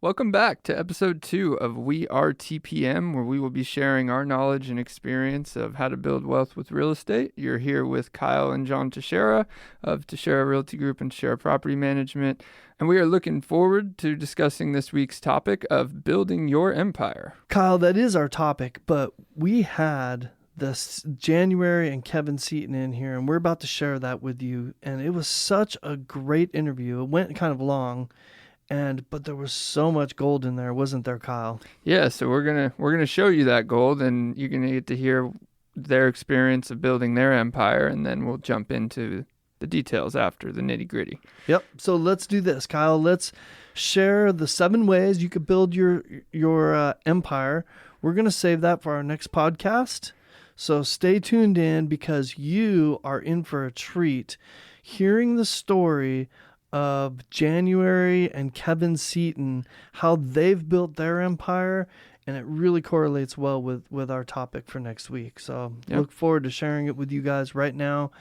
Welcome back to episode 2 of We Are TPM, where we will be sharing our knowledge and experience of how to build wealth with real estate. You're here with Kyle and John Teixeira of Teixeira Realty Group and Teixeira Property Management, and we are looking forward to discussing this week's topic of building your empire. Kyle, that is our topic, but we had this January and Kevin Seeton in here, and we're about to share that with you, and it was such a great interview. It went kind of long. But there was so much gold in there, wasn't there, Kyle? Yeah, so we're gonna show you that gold, and you're gonna get to hear their experience of building their empire, and then we'll jump into the details after the nitty gritty. Yep. So let's do this, Kyle. Let's share the 7 ways you could build your empire. We're gonna save that for our next podcast. So stay tuned in because you are in for a treat, hearing the story of January and Kevin Seeton, how they've built their empire, and it really correlates well with our topic for next week. So Look forward to sharing it with you guys right now.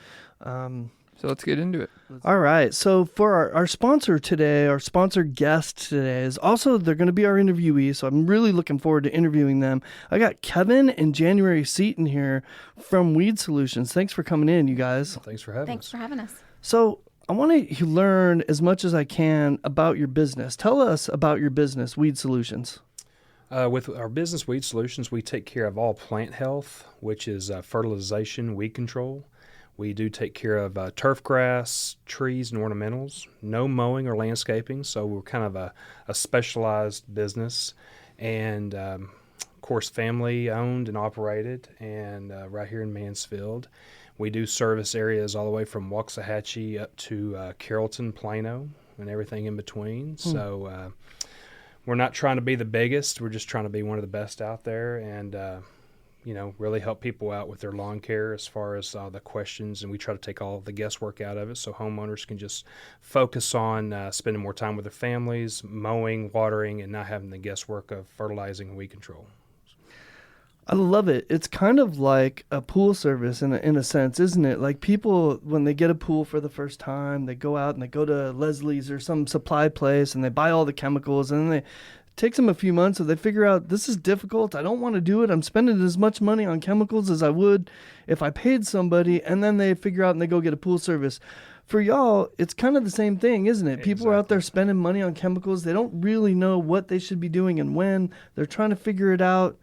So let's get into it. All right. So for our sponsor today, our sponsor guest today is also, they're going to be our interviewee. So I'm really looking forward to interviewing them. I got Kevin and January Seeton here from Weed Solutions. Thanks for coming in, you guys. Well, thanks for having us. Thanks for having us. So I want to learn as much as I can about your business. Tell us about your business, Weed Solutions. With our business, Weed Solutions, we take care of all plant health, which is fertilization, weed control. We do take care of turf grass, trees, and ornamentals. No mowing or landscaping, so we're kind of a specialized business. And, of course, family-owned and operated, and right here in Mansfield. We do service areas all the way from Waxahachie up to Carrollton, Plano, and everything in between. So we're not trying to be the biggest. We're just trying to be one of the best out there and, really help people out with their lawn care as far as the questions. And we try to take all of the guesswork out of it so homeowners can just focus on spending more time with their families, mowing, watering, and not having the guesswork of fertilizing and weed control. I love it. It's kind of like a pool service in a sense, isn't it? Like people, when they get a pool for the first time, they go out and they go to Leslie's or some supply place and they buy all the chemicals, and then it takes them a few months so they figure out this is difficult. I don't want to do it. I'm spending as much money on chemicals as I would if I paid somebody, and then they figure out and they go get a pool service. For y'all, it's kind of the same thing, isn't it? People are out there spending money on chemicals. They don't really know what they should be doing and when. They're trying to figure it out.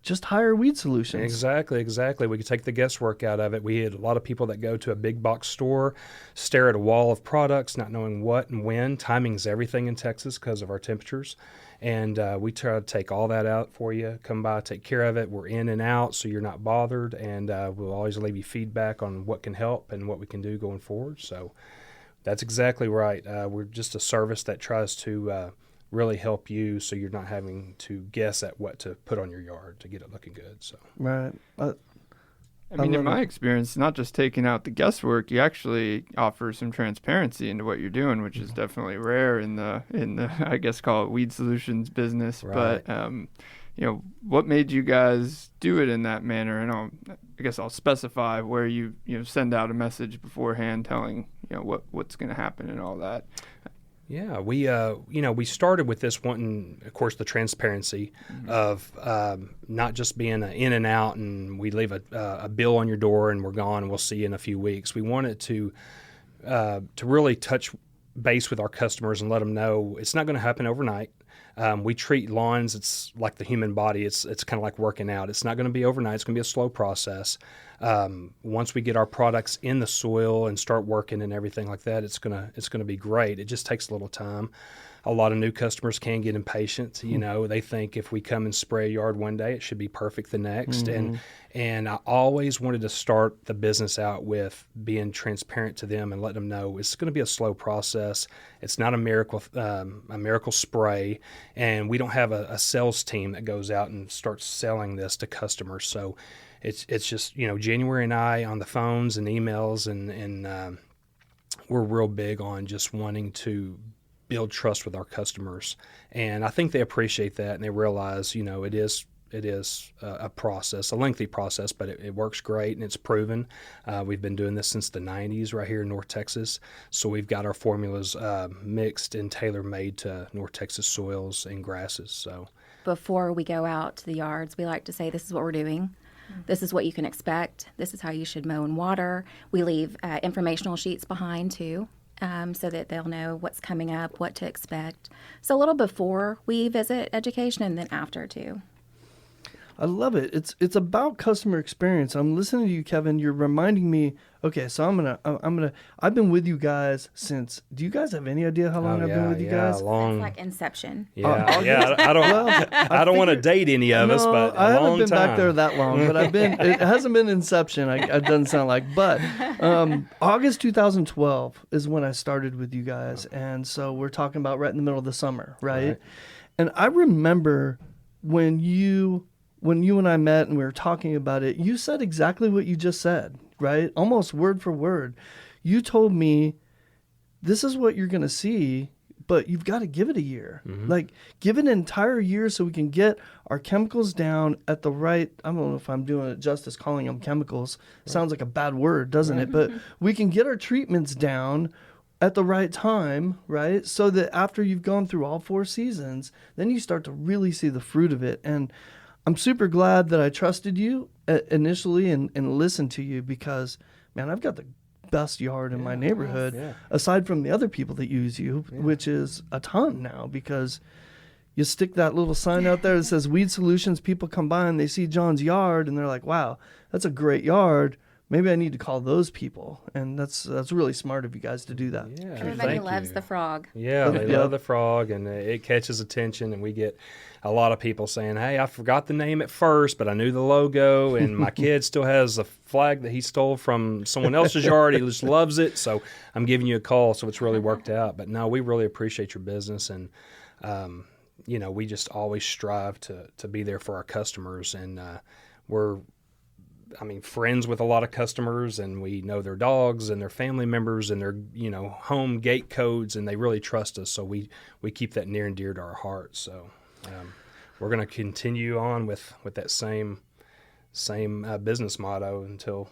Just hire Weed Solutions. Exactly. We could take the guesswork out of it. We had a lot of people that go to a big box store, stare at a wall of products, not knowing what and when. Timing's everything in Texas because of our temperatures. And we try to take all that out for you. Come by, take care of it. We're in and out, so you're not bothered. And we'll always leave you feedback on what can help and what we can do going forward. So that's exactly right. We're just a service that tries to really help you so you're not having to guess at what to put on your yard to get it looking good. So Right. I mean, in my experience, not just taking out the guesswork, you actually offer some transparency into what you're doing, which is definitely rare in the I guess call it Weed Solutions business. Right. But what made you guys do it in that manner? And I guess I'll specify where you send out a message beforehand telling what's going to happen and all that. Yeah, we started with this wanting, of course, the transparency of not just being an in and out and we leave a bill on your door and we're gone and we'll see you in a few weeks. We wanted to really touch base with our customers and let them know it's not going to happen overnight. We treat lawns, it's like the human body. It's kind of like working out. It's not going to be overnight. It's going to be a slow process. Once we get our products in the soil and start working and everything like that, it's gonna be great. It just takes a little time. A lot of new customers can get impatient. They think if we come and spray a yard one day, it should be perfect the next. And I always wanted to start the business out with being transparent to them and letting them know it's going to be a slow process. It's not a miracle spray, and we don't have a sales team that goes out and starts selling this to customers. So it's just January and I on the phones and emails, and we're real big on just wanting to build trust with our customers. And I think they appreciate that, and they realize, it is it is a process, a lengthy process, but it works great and it's proven. We've been doing this since the 90s right here in North Texas. So we've got our formulas mixed and tailor-made to North Texas soils and grasses. So Before we go out to the yards, we like to say, this is what we're doing. This is what you can expect. This is how you should mow and water. We leave informational sheets behind too, so that they'll know what's coming up, what to expect. So a little before we visit education and then after too. I love it. It's about customer experience. I'm listening to you, Kevin. You're reminding me. Okay, so I've been with you guys since. Do you guys have any idea how long I've been with you guys? Long. It's like inception. I don't want to date any of us, but I a haven't long been time. back there that long. But I've been. It hasn't been inception. It doesn't sound like. But August 2012 is when I started with you guys, and so we're talking about right in the middle of the summer, right? And I remember when you and I met and we were talking about it, you said exactly what you just said, right? Almost word for word. You told me, this is what you're going to see, but you've got to give it a year. Mm-hmm. Like, give it an entire year so we can get our chemicals down at the right, I don't know if I'm doing it justice calling them chemicals. Sounds like a bad word, doesn't it? But we can get our treatments down at the right time, right? So that after you've gone through all 4 seasons, then you start to really see the fruit of it. And I'm super glad that I trusted you initially and listened to you because, man, I've got the best yard in my neighborhood, aside from the other people that use you, which is a ton now because you stick that little sign out there that says Weed Solutions. People come by and they see John's yard and they're like, wow, that's a great yard. Maybe I need to call those people. And that's really smart of you guys to do that. Yeah, Everybody thank loves you. the frog. Yeah, they love the frog, and it catches attention, and we get a lot of people saying, hey, I forgot the name at first, but I knew the logo, and my kid still has a flag that he stole from someone else's yard. He just loves it, so I'm giving you a call, so it's really worked out. But no, we really appreciate your business, and we just always strive to be there for our customers, and we're friends with a lot of customers, and we know their dogs and their family members and their, home gate codes, and they really trust us. So we keep that near and dear to our hearts. So we're going to continue on with that same business motto until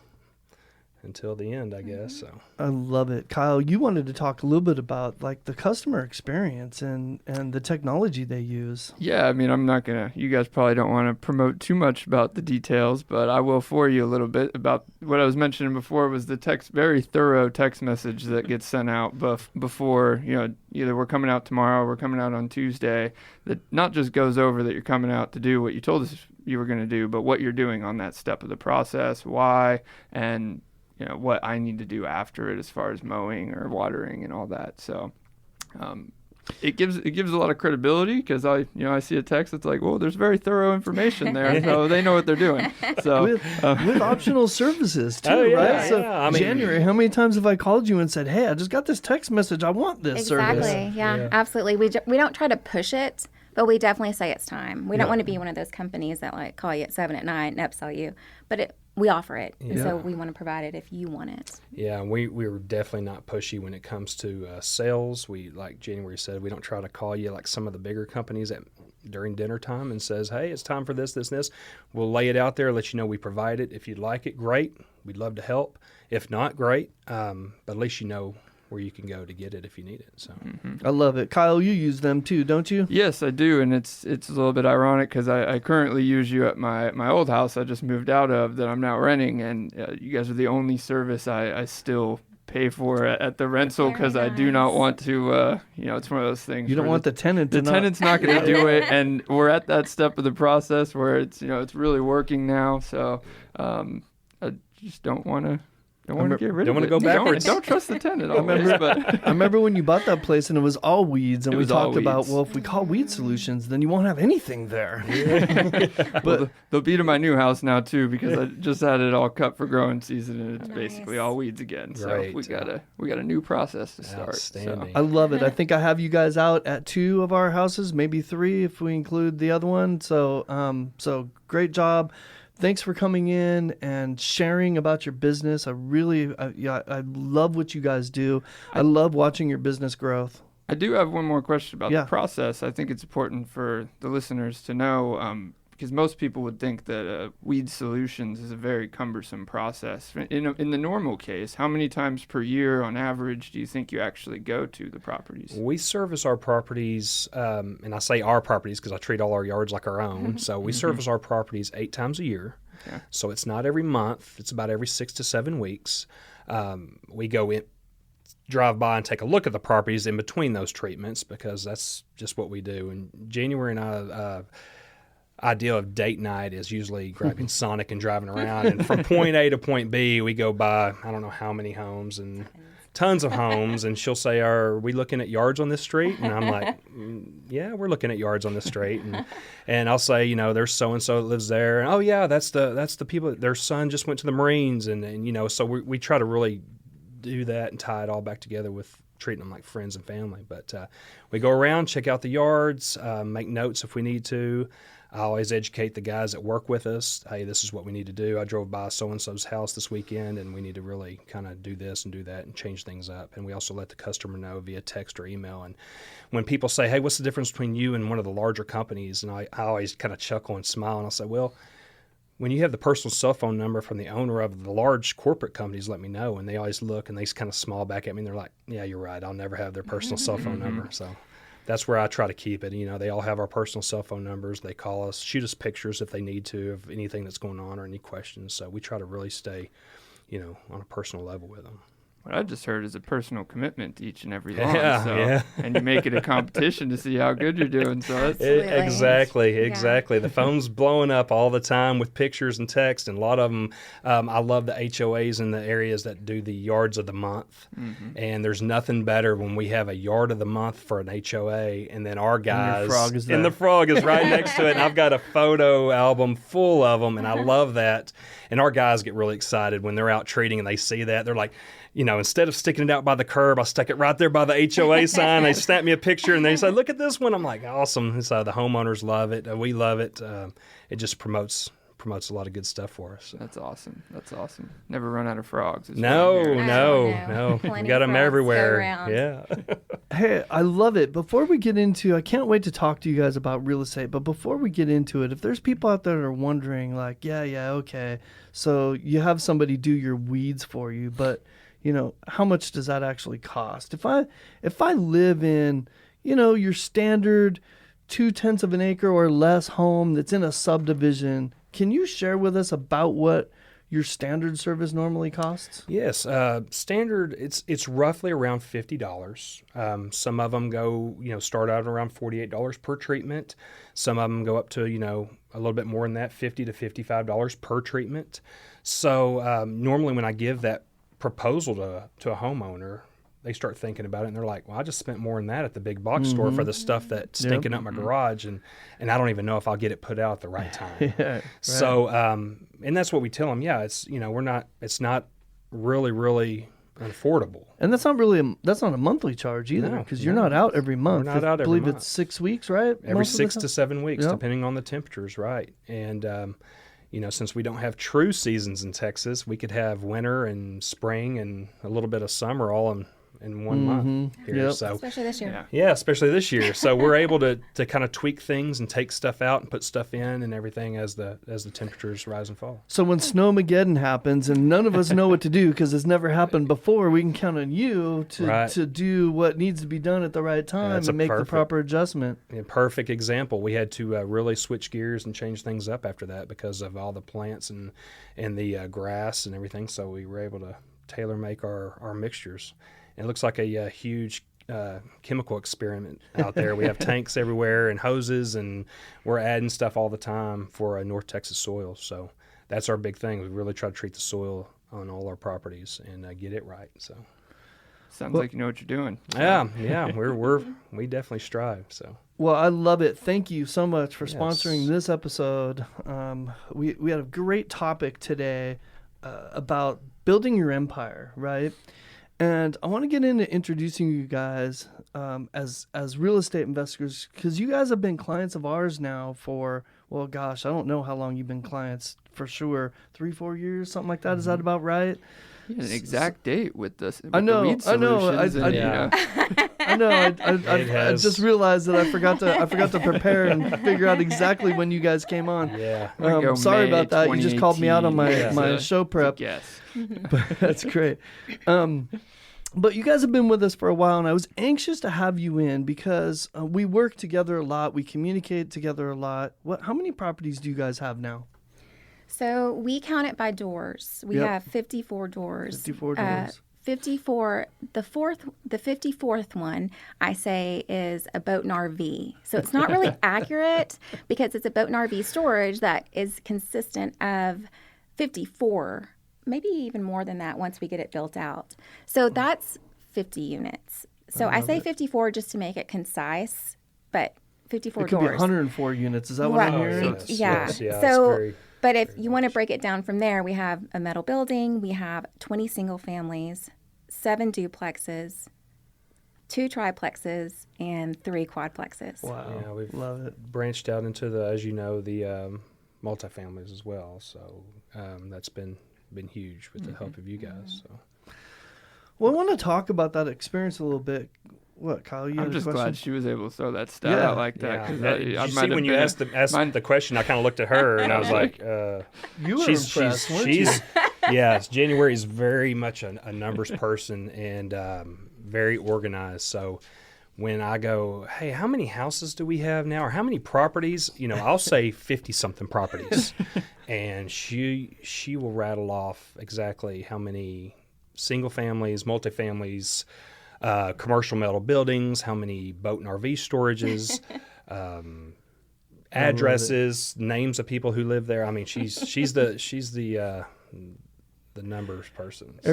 the end, I guess. So I love it. Kyle, you wanted to talk a little bit about like the customer experience and the technology they use. Yeah, I'm not going to, you guys probably don't want to promote too much about the details, but I will for you a little bit about what I was mentioning before was the very thorough text message that gets sent out before, either we're coming out tomorrow or we're coming out on Tuesday, that not just goes over that you're coming out to do what you told us you were going to do, but what you're doing on that step of the process, why, and what I need to do after it as far as mowing or watering and all that. So it gives a lot of credibility because I see a text that's like, well, there's very thorough information there, so they know what they're doing. So with optional services too, right? So January, how many times have I called you and said, hey, I just got this text message. I want this service. Exactly. Yeah, absolutely. We don't try to push it, but we definitely say it's time. We don't want to be one of those companies that like call you at 7 at night and upsell you, but we offer it, and so we want to provide it if you want it. Yeah, we were definitely not pushy when it comes to sales. We, like January said, we don't try to call you like some of the bigger companies during dinner time and says, hey, it's time for this, this, and this. We'll lay it out there, let you know we provide it. If you'd like it, great. We'd love to help. If not, great. But at least you know where you can go to get it if you need it. So I love it. Kyle, you use them too, don't you? Yes, I do, and it's a little bit ironic because I currently use you at my old house I just moved out of that I'm now renting, and you guys are the only service I still pay for at the rental because I do not want to, it's one of those things. You don't want the tenant to tenant's not going to do it, and we're at that step of the process where it's, it's really working now, so I just don't want to get rid of it. Don't want to go backwards. Don't trust the tenant always. I remember when you bought that place and it was all weeds, and we talked about, well, if we call Weed Solutions, then you won't have anything there. But they'll be to my new house now too because I just had it all cut for growing season, and it's basically all weeds again. So Great. we got a new process to start. Outstanding. I love it. I think I have you guys out at 2 of our houses, maybe 3 if we include the other one. So great job. Thanks for coming in and sharing about your business. I love what you guys do. I love watching your business growth. I do have one more question about the process. I think it's important for the listeners to know. because most people would think that weed solutions is a very cumbersome process. In the normal case, how many times per year on average do you think you actually go to the properties? We service our properties, and I say our properties because I treat all our yards like our own. So we service our properties 8 times a year. Okay. So it's not every month. It's about every 6 to 7 weeks. We go in, drive by and take a look at the properties in between those treatments because that's just what we do. And January and I, idea of date night is usually grabbing Sonic and driving around. And from point A to point B, we go by, I don't know how many homes and tons of homes. And she'll say, are we looking at yards on this street? And I'm like, yeah, we're looking at yards on this street. And I'll say, there's so-and-so that lives there. And, oh, yeah, that's the people, their son just went to the Marines. And so we try to really do that and tie it all back together with treating them like friends and family. But we go around, check out the yards, make notes if we need to. I always educate the guys that work with us. Hey, this is what we need to do. I drove by so-and-so's house this weekend, and we need to really kind of do this and do that and change things up. And we also let the customer know via text or email. And when people say, hey, what's the difference between you and one of the larger companies? And I always kind of chuckle and smile, and I'll say, well, when you have the personal cell phone number from the owner of the large corporate companies, let me know. And they always look, and they kind of smile back at me, and they're like, yeah, you're right. I'll never have their personal cell phone number. So that's where I try to keep it. They all have our personal cell phone numbers. They call us, shoot us pictures if they need to of anything that's going on or any questions. So we try to really stay, on a personal level with them. What I just heard is a personal commitment to each and every lawn. Yeah. And you make it a competition to see how good you're doing. So that's Exactly. The phone's blowing up all the time with pictures and text, and a lot of them. I love the HOAs in the areas that do the yards of the month, and there's nothing better when we have a yard of the month for an HOA, and then our guys and the frog is right next to it, and I've got a photo album full of them, and I love that. And our guys get really excited when they're out treating and they see that. They're like, instead of sticking it out by the curb, I stuck it right there by the HOA sign. They snap me a picture and they say, look at this one. I'm like, awesome. So the homeowners love it. We love it. It just promotes a lot of good stuff for us. So. That's awesome. Never run out of frogs. No. Plenty We got of them frogs everywhere. go around. Yeah. Hey, I love it. Before we get into, I can't wait to talk to you guys about real estate, but before we get into it, if there's people out there that are wondering like, yeah, okay, so you have somebody do your weeds for you, but how much does that actually cost? If I live in, your standard 0.2 of an acre or less home that's in a subdivision, can you share with us about what your standard service normally costs? Yes, standard. It's roughly around $50. Some of them go, start out around $48 per treatment. Some of them go up to, a little bit more than that, $50 to $55 per treatment. So normally when I give that proposal to a homeowner, they start thinking about it and they're like, well, I just spent more than that at the big box store for the stuff that's stinking up my garage, and I don't even know if I'll get it put out at the right time. Right. So and that's what we tell them. Yeah, it's it's not really affordable. And that's not a monthly charge either, because you're not out every month. We're not out every month. I believe month. it's 6 weeks, right? Every 6 to 7 weeks, depending on the temperatures, right? And since we don't have true seasons in Texas, we could have winter and spring and a little bit of summer all in 1 month here. Yep. So Especially this year. yeah, especially this year. So we're able to kind of tweak things and take stuff out and put stuff in and everything as the temperatures rise and fall. So when Snowmageddon happens and none of us know what to do because it's never happened before, we can count on you to do what needs to be done at the right time and make the proper adjustment. A perfect example. We had to really switch gears and change things up after that because of all the plants and the grass and everything. So we were able to tailor make our mixtures. And it looks like a huge chemical experiment out there. We have tanks everywhere and hoses, and we're adding stuff all the time for North Texas soil. So that's our big thing. We really try to treat the soil on all our properties and get it right. So sounds like you know what you're doing. Yeah, we definitely strive. So. Well, I love it. Thank you so much for sponsoring this episode. We had a great topic today about building your empire, right? And I want to get into introducing you guys as real estate investors, because you guys have been clients of ours now for, well, gosh, I don't know how long you've been clients, for sure, 3-4 years, something like that. Is that about right? You had an exact date with the I know. weed solutions. I know. I just realized that I forgot to prepare and figure out exactly when you guys came on. Yeah. Sorry about that. You just called me out on my show prep. Yes. That's great. But you guys have been with us for a while, and I was anxious to have you in because we work together a lot. We communicate together a lot. How many properties do you guys have now? So we count it by doors. We have 54 doors. 54 doors. 54. The 54th one, I say, is a boat and RV. So it's not really accurate because it's a boat and RV storage that is consistent of 54, maybe even more than that once we get it built out. So that's 50 units. So I say 54 just to make it concise, but 54 it could doors. be 104 units. Is that what I'm hearing? Yeah. So, but if you want to break it down from there, we have a metal building, we have 20 single families, 7 duplexes, 2 triplexes, and 3 quadplexes. Wow. Yeah, we've Love it. branched out into the, as you know, the multifamilies as well. So that's been huge with the help of you guys. So. Well, I want to talk about that experience a little bit. What, Kyle? You had I'm a just question? glad she was able to throw that stat out like that. Yeah. 'Cause Did you I see might when have you been asked the question, I kind of looked at her and I was like, You were impressed, weren't you? yes, January is very much a numbers person and very organized. So when I go, hey, how many houses do we have now, or how many properties? I'll say 50-something properties, and she will rattle off exactly how many single families, multifamilies, commercial metal buildings, how many boat and RV storages, addresses, names of people who live there. I mean, she's the numbers person. So.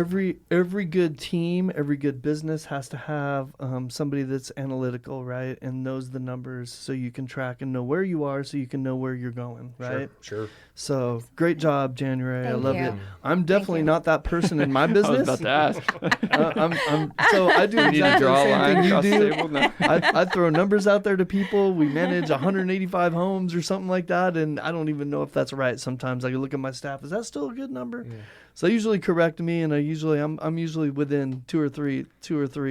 Every good team, every good business has to have somebody that's analytical, right, and knows the numbers so you can track and know where you are, so you can know where you're going, right? Sure. So great job, January. I love you. it. I'm definitely not that person in my I business. was about to ask. So I do You need to exactly draw the a same line thing you across the do. table? No. I throw numbers out there to people. We manage 185 homes or something like that, and I don't even know if that's right. Sometimes I look at my staff. Is that still a good number? Yeah. So they usually correct me, and I'm usually within two or three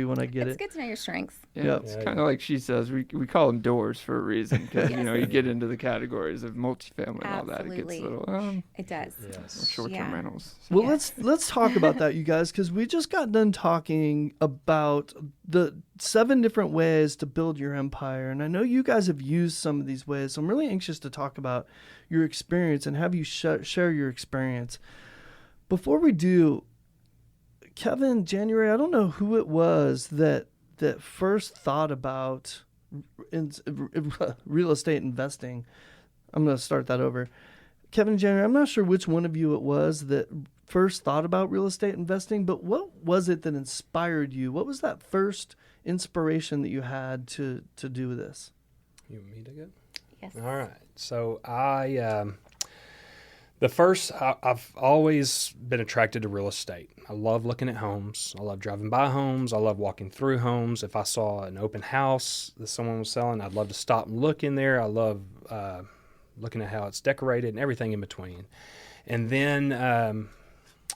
when I get It's it. good to know your strengths. Yeah, Yep. it's kind of like she says. We call them doors for a reason because you get into the categories of multifamily and all that. It gets a little It does. Yes. short-term rentals. Well, let's talk about that, you guys, because we just got done talking about the 7 different ways to build your empire, and I know you guys have used some of these ways. So I'm really anxious to talk about your experience and have you share your experience. Before we do, Kevin, January, I don't know who it was that first thought about real estate investing. I'm going to start that over. Kevin and January, I'm not sure which one of you it was that first thought about real estate investing, but what was it that inspired you? What was that first inspiration that you had to do this? You want me to go? Yes. All right. So I've always been attracted to real estate. I love looking at homes. I love driving by homes. I love walking through homes. If I saw an open house that someone was selling, I'd love to stop and look in there. I love looking at how it's decorated and everything in between. And then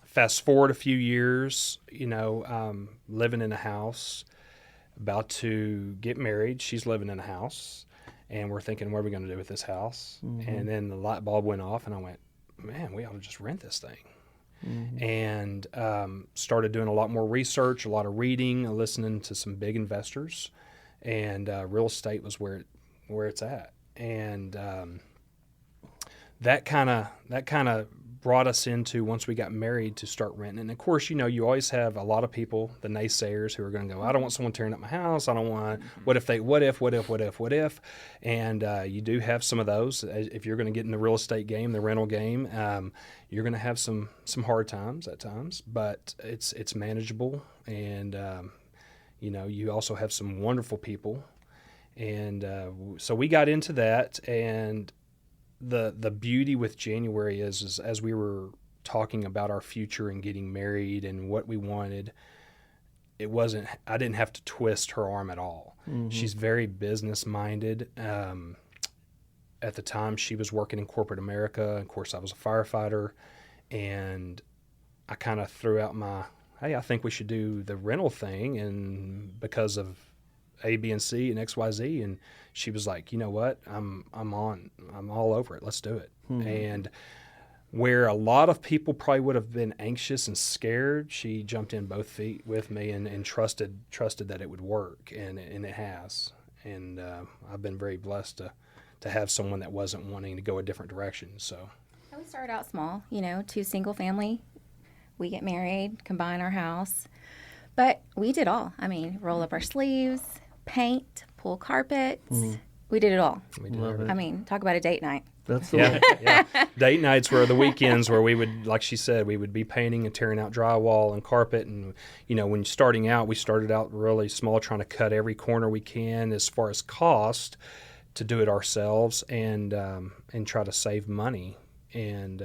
fast forward a few years, living in a house, about to get married. She's living in a house, and we're thinking, what are we going to do with this house? Mm-hmm. And then the light bulb went off, and I went, man, we ought to just rent this thing. Mm-hmm. And started doing a lot more research, a lot of reading, listening to some big investors, and real estate was where it's at. And that kind of brought us into, once we got married, to start renting. And of course, you always have a lot of people, the naysayers, who are going to go, I don't want someone tearing up my house. I don't want, what if. And you do have some of those. If you're going to get in the real estate game, the rental game, you're going to have some hard times at times, but it's manageable. And, you also have some wonderful people. And so we got into that, and the beauty with January is as we were talking about our future and getting married and what we wanted, it wasn't, I didn't have to twist her arm at all. She's very business minded. At the time, she was working in corporate America. Of course, I was a firefighter, and I kind of threw out hey, I think we should do the rental thing, and because of A, B, and C, and X, Y, Z, and she was like, you know what, I'm all over it. Let's do it. And where a lot of people probably would have been anxious and scared, she jumped in both feet with me and trusted that it would work, and it has. And I've been very blessed to have someone that wasn't wanting to go a different direction. So We started out small, 2 single family. We get married, combine our house. But we did all. I mean, roll up our sleeves, paint, pull carpets. We did it all. we did Love everything. it. I mean, talk about a date night. That's the Yeah, way. yeah. Date nights were the weekends where we would, like she said, we would be painting and tearing out drywall and carpet. And, when starting out, we started out really small, trying to cut every corner we can as far as cost to do it ourselves and try to save money. And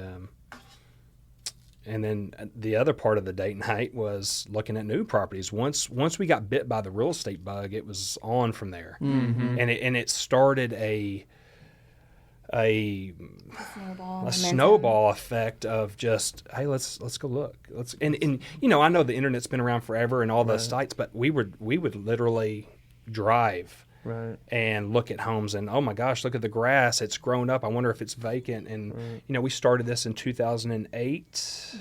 then the other part of the date night was looking at new properties. Once we got bit by the real estate bug, it was on from there. And it started a snowball effect of just, hey, let's go look. And I know the internet's been around forever and all the sites, but we would literally drive Right. and look at homes and, oh my gosh, look at the grass, it's grown up, I wonder if it's vacant. And we started this in 2008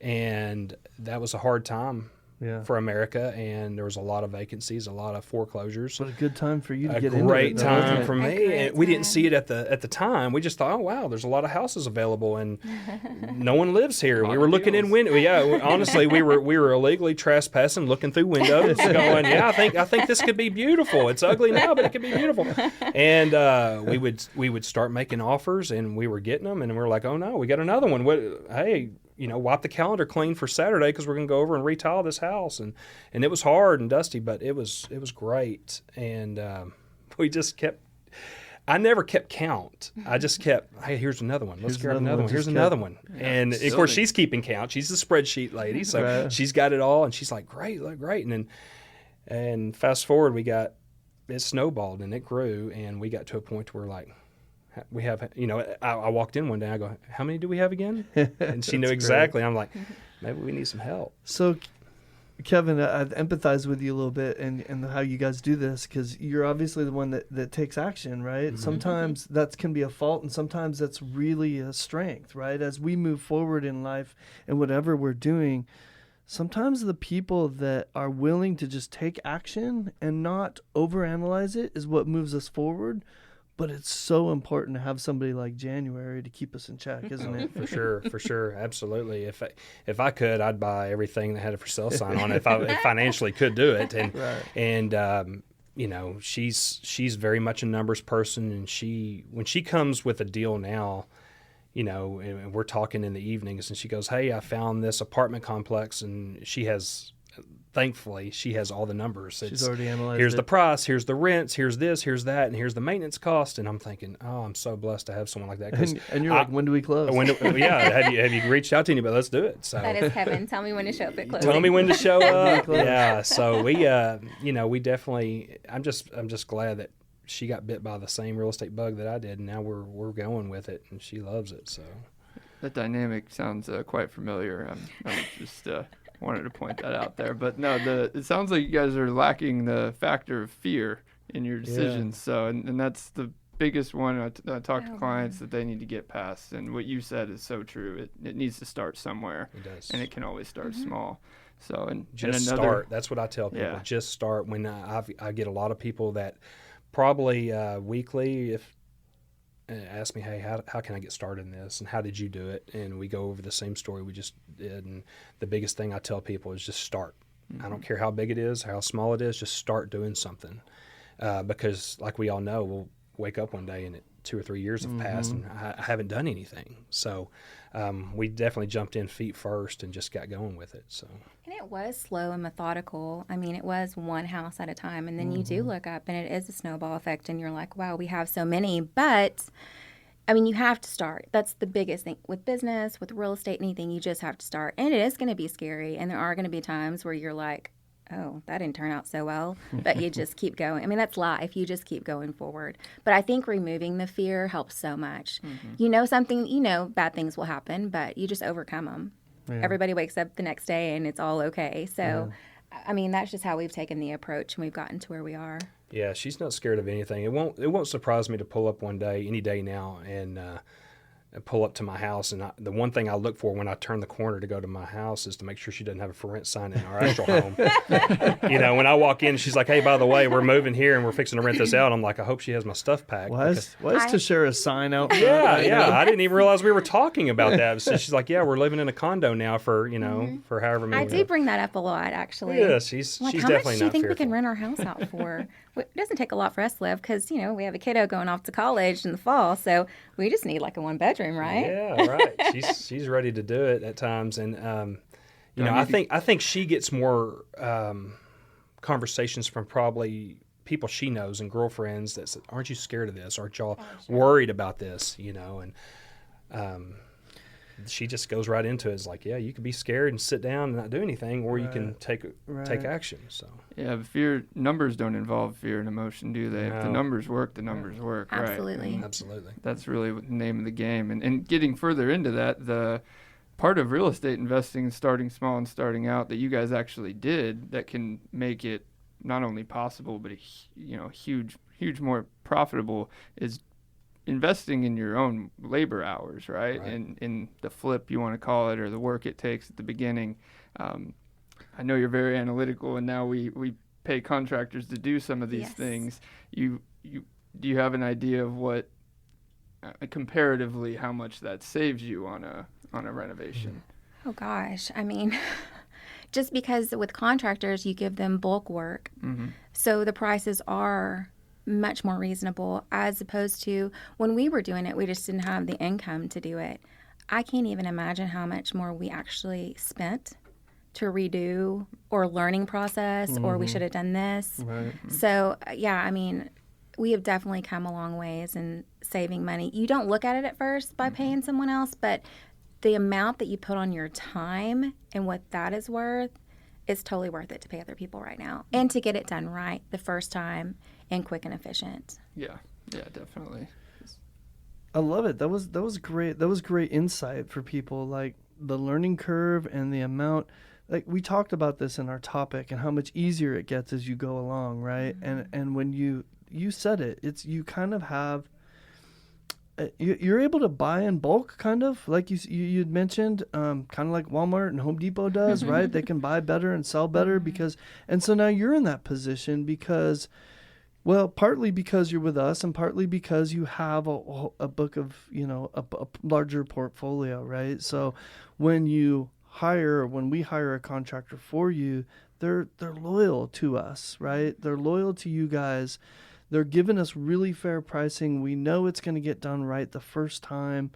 and that was a hard time Yeah. for America, and there was a lot of vacancies, a lot of foreclosures. What a good time for you to A get into it. great though, time wasn't it? for A me. great And we didn't time. see it at the time. We just thought, oh wow, there's a lot of houses available, and no one lives here. Lot We of were looking in deals. windows. Yeah, honestly, we were illegally trespassing, looking through windows, going, yeah, I think this could be beautiful. It's ugly now, but it could be beautiful. And we would start making offers, and we were getting them, and we were like, oh no, we got another one. Hey. Wipe the calendar clean for Saturday because we're going to go over and retile this house. And it was hard and dusty, but it was great. And we just kept, I never kept count. I just kept, hey, here's another one. Let's Here's grab another another one. one. Here's Just another kept- one. And of course, building. she's keeping count. She's the spreadsheet lady. So Right. she's got it all. And she's like, great, look great. And fast forward, it snowballed and it grew. And we got to a point where like, we have, I walked in one day, I go, how many do we have again? And she knew That's exactly. I'm like, maybe we need some help. So, Kevin, I empathize with you a little bit and how you guys do this because you're obviously the one that takes action, right? Sometimes that can be a fault and sometimes that's really a strength, right? As we move forward in life and whatever we're doing, sometimes the people that are willing to just take action and not overanalyze it is what moves us forward. But it's so important to have somebody like January to keep us in check, isn't it? For sure, absolutely. If I could, I'd buy everything that had a for sale sign on it if I financially could do it. And and she's very much a numbers person, and when she comes with a deal now, and we're talking in the evenings, and she goes, "Hey, I found this apartment complex," and thankfully, she has all the numbers. She's already analyzed Here's it. the price, here's the rents, here's this, here's that, and here's the maintenance cost. And I'm thinking, oh, I'm so blessed to have someone like that. 'Cause And you're like, when do we close? have you reached out to anybody? Let's do it. So That is Kevin. Tell me when to show up at closing. tell me when to show up. Close. Yeah. So we definitely. I'm just glad that she got bit by the same real estate bug that I did, and now we're going with it, and she loves it. So That dynamic sounds quite familiar. I just wanted to point that out there. But no, it sounds like you guys are lacking the factor of fear in your decisions. So, and that's the biggest one I talk to clients that they need to get past. And what you said is so true. It needs to start somewhere. it does. And it can always start small. So, and Just another, start. That's what I tell people. Yeah. Just start. When I get a lot of people that probably weekly, if ask me, hey, how can I get started in this, and how did you do it? And we go over the same story we just did. And the biggest thing I tell people is just start. I don't care how big it is, how small it is, just start doing something. Because like we all know, we'll wake up one day and 2 or 3 years have passed and I haven't done anything. So we definitely jumped in feet first and just got going with it. So. And it was slow and methodical. I mean, it was one house at a time. And then you do look up and it is a snowball effect. And you're like, wow, we have so many. But, I mean, you have to start. That's the biggest thing. With business, with real estate, anything, you just have to start. And it is going to be scary. And there are going to be times where you're like, oh, that didn't turn out so well. But you just keep going. I mean, that's life. You just keep going forward. But I think removing the fear helps so much. You know something, bad things will happen, but you just overcome them. Yeah. Everybody wakes up the next day and it's all okay. So, I mean, that's just how we've taken the approach and we've gotten to where we are. Yeah, she's not scared of anything. It won't surprise me to pull up one day, any day now, and pull up to my house. And the one thing I look for when I turn the corner to go to my house is to make sure she doesn't have a for rent sign in our actual home. When I walk in, she's like, "Hey, by the way, we're moving here and we're fixing to rent this out." I'm like, "I hope she has my stuff packed." Why is Tashara's sign out front? Yeah. I didn't even realize we were talking about that. So she's like, "Yeah, we're living in a condo now for for however many." I do bring that up a lot, actually. Yeah, she's Like, she's how definitely much do you not think fearful. we can rent our house out for? It doesn't take a lot for us to live because, we have a kiddo going off to college in the fall. So we just need like a 1-bedroom, right? Yeah, right. She's ready to do it at times, and I think she gets more conversations from probably people she knows and girlfriends that say, "Aren't you scared of this? Aren't y'all worried about this?" And she just goes right into it. It's like, yeah, you can be scared and sit down and not do anything, or you can take action. So Yeah, numbers don't involve fear and emotion, do they? If the No. numbers work, the numbers work, Absolutely. right? And absolutely. that's really the name of the game. And getting further into that, the part of real estate investing, starting small and starting out, that you guys actually did that can make it not only possible, but huge more profitable is investing in your own labor hours, right? In the flip, you want to call it, or the work it takes at the beginning. I know you're very analytical, and now we pay contractors to do some of these things. Do you have an idea of what comparatively how much that saves you on a renovation? Oh, gosh. I mean, just because with contractors, you give them bulk work. So the prices are much more reasonable, as opposed to when we were doing it, we just didn't have the income to do it. I can't even imagine how much more we actually spent to redo or learning process, or we should have done this. Right. So, yeah, I mean, we have definitely come a long ways in saving money. You don't look at it at first by paying someone else, but the amount that you put on your time and what that is worth, it's totally worth it to pay other people right now and to get it done right the first time and quick and efficient. Yeah, definitely. I love it. That was great. That was great insight for people, like the learning curve and the amount. Like we talked about this in our topic and how much easier it gets as you go along, right? And when you said it, it's you kind of have. You're able to buy in bulk, kind of like you'd mentioned, kind of like Walmart and Home Depot does, right? They can buy better and sell better and so now you're in that position because. Well, partly because you're with us and partly because you have a book of, a larger portfolio, right? So when we hire a contractor for you, they're loyal to us, right? They're loyal to you guys. They're giving us really fair pricing. We know it's going to get done right the first time.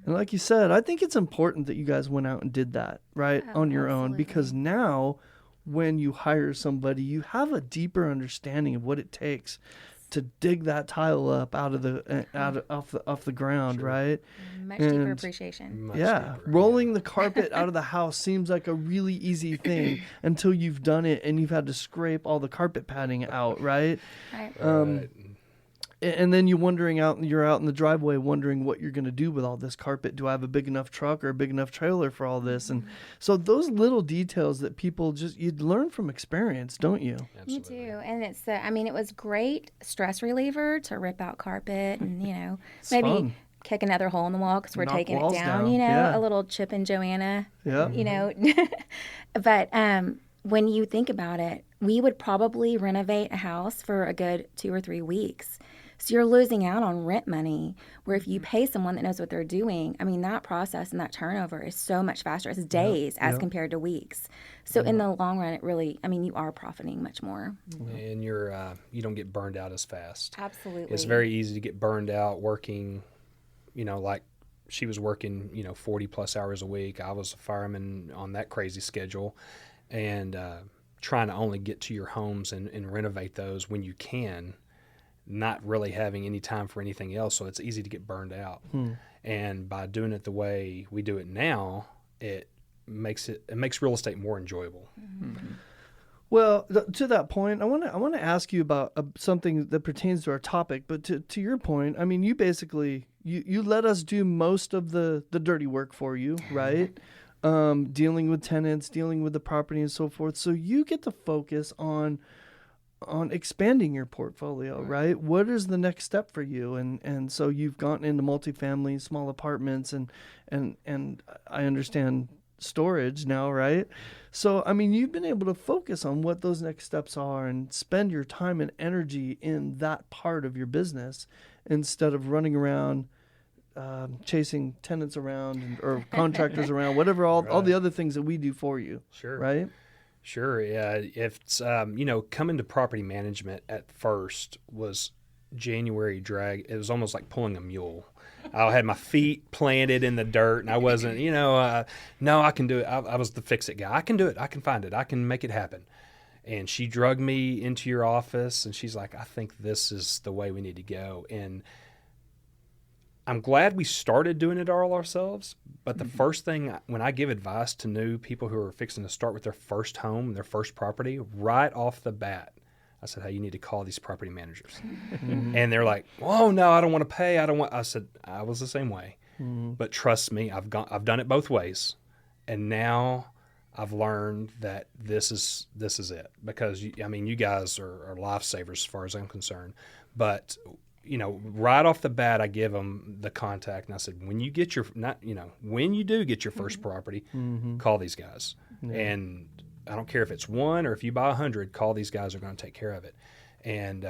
And like you said, I think it's important that you guys went out and did that, right, on your own, because now when you hire somebody, you have a deeper understanding of what it takes to dig that tile up out of the off the ground, right? Much deeper appreciation. Much Yeah, deeper, rolling the carpet out of the house seems like a really easy thing until you've done it and you've had to scrape all the carpet padding out, right? Right. Right. And then you're out in the driveway wondering what you're going to do with all this carpet. Do I have a big enough truck or a big enough trailer for all this? And so those little details that people you'd learn from experience, don't you? You do. And it's, it was great stress reliever to rip out carpet and, maybe fun. kick another hole in the wall because we're Knock taking it walls down, down. Yeah. a little Chip and Joanna, Yeah. But when you think about it, we would probably renovate a house for a good 2 or 3 weeks. So you're losing out on rent money, where if you pay someone that knows what they're doing, that process and that turnover is so much faster. It's days as compared to weeks. So in the long run, it really, you are profiting much more. And you don't get burned out as fast. Absolutely. It's very easy to get burned out working, like she was working, 40 plus hours a week. I was a fireman on that crazy schedule, and trying to only get to your homes and renovate those when you can, not really having any time for anything else. So it's easy to get burned out. And by doing it the way we do it now, it makes real estate more enjoyable. Well, to that point, I want to ask you about something that pertains to our topic. But to your point, I mean, you basically you let us do most of the dirty work for you, right? Dealing with tenants, dealing with the property, and so forth. So you get to focus on expanding your portfolio, right? What is the next step for you? And so you've gotten into multifamily, small apartments, and I understand storage now, right? So, I mean, you've been able to focus on what those next steps are and spend your time and energy in that part of your business instead of running around chasing tenants around or contractors around, whatever, all the other things that we do for you. Sure. Right? Sure. Yeah. If it's, coming to property management at first was January drag. It was almost like pulling a mule. I had my feet planted in the dirt, and I wasn't, no, I can do it. I was the fix-it guy. I can do it. I can find it. I can make it happen. And she drugged me into your office, and she's like, I think this is the way we need to go. And I'm glad we started doing it all ourselves. But the first thing, when I give advice to new people who are fixing to start with their first home, their first property, right off the bat, I said, hey, you need to call these property managers. And they're like, oh, no, I don't want to pay. I said, I was the same way. But trust me, I've done it both ways. And now I've learned that this is it. Because, you guys are lifesavers as far as I'm concerned. But, right off the bat, I give them the contact. And I said, when you get when you do get your first property, call these guys. Yeah. And I don't care if it's one or if you buy 100, call these guys, are going to take care of it. And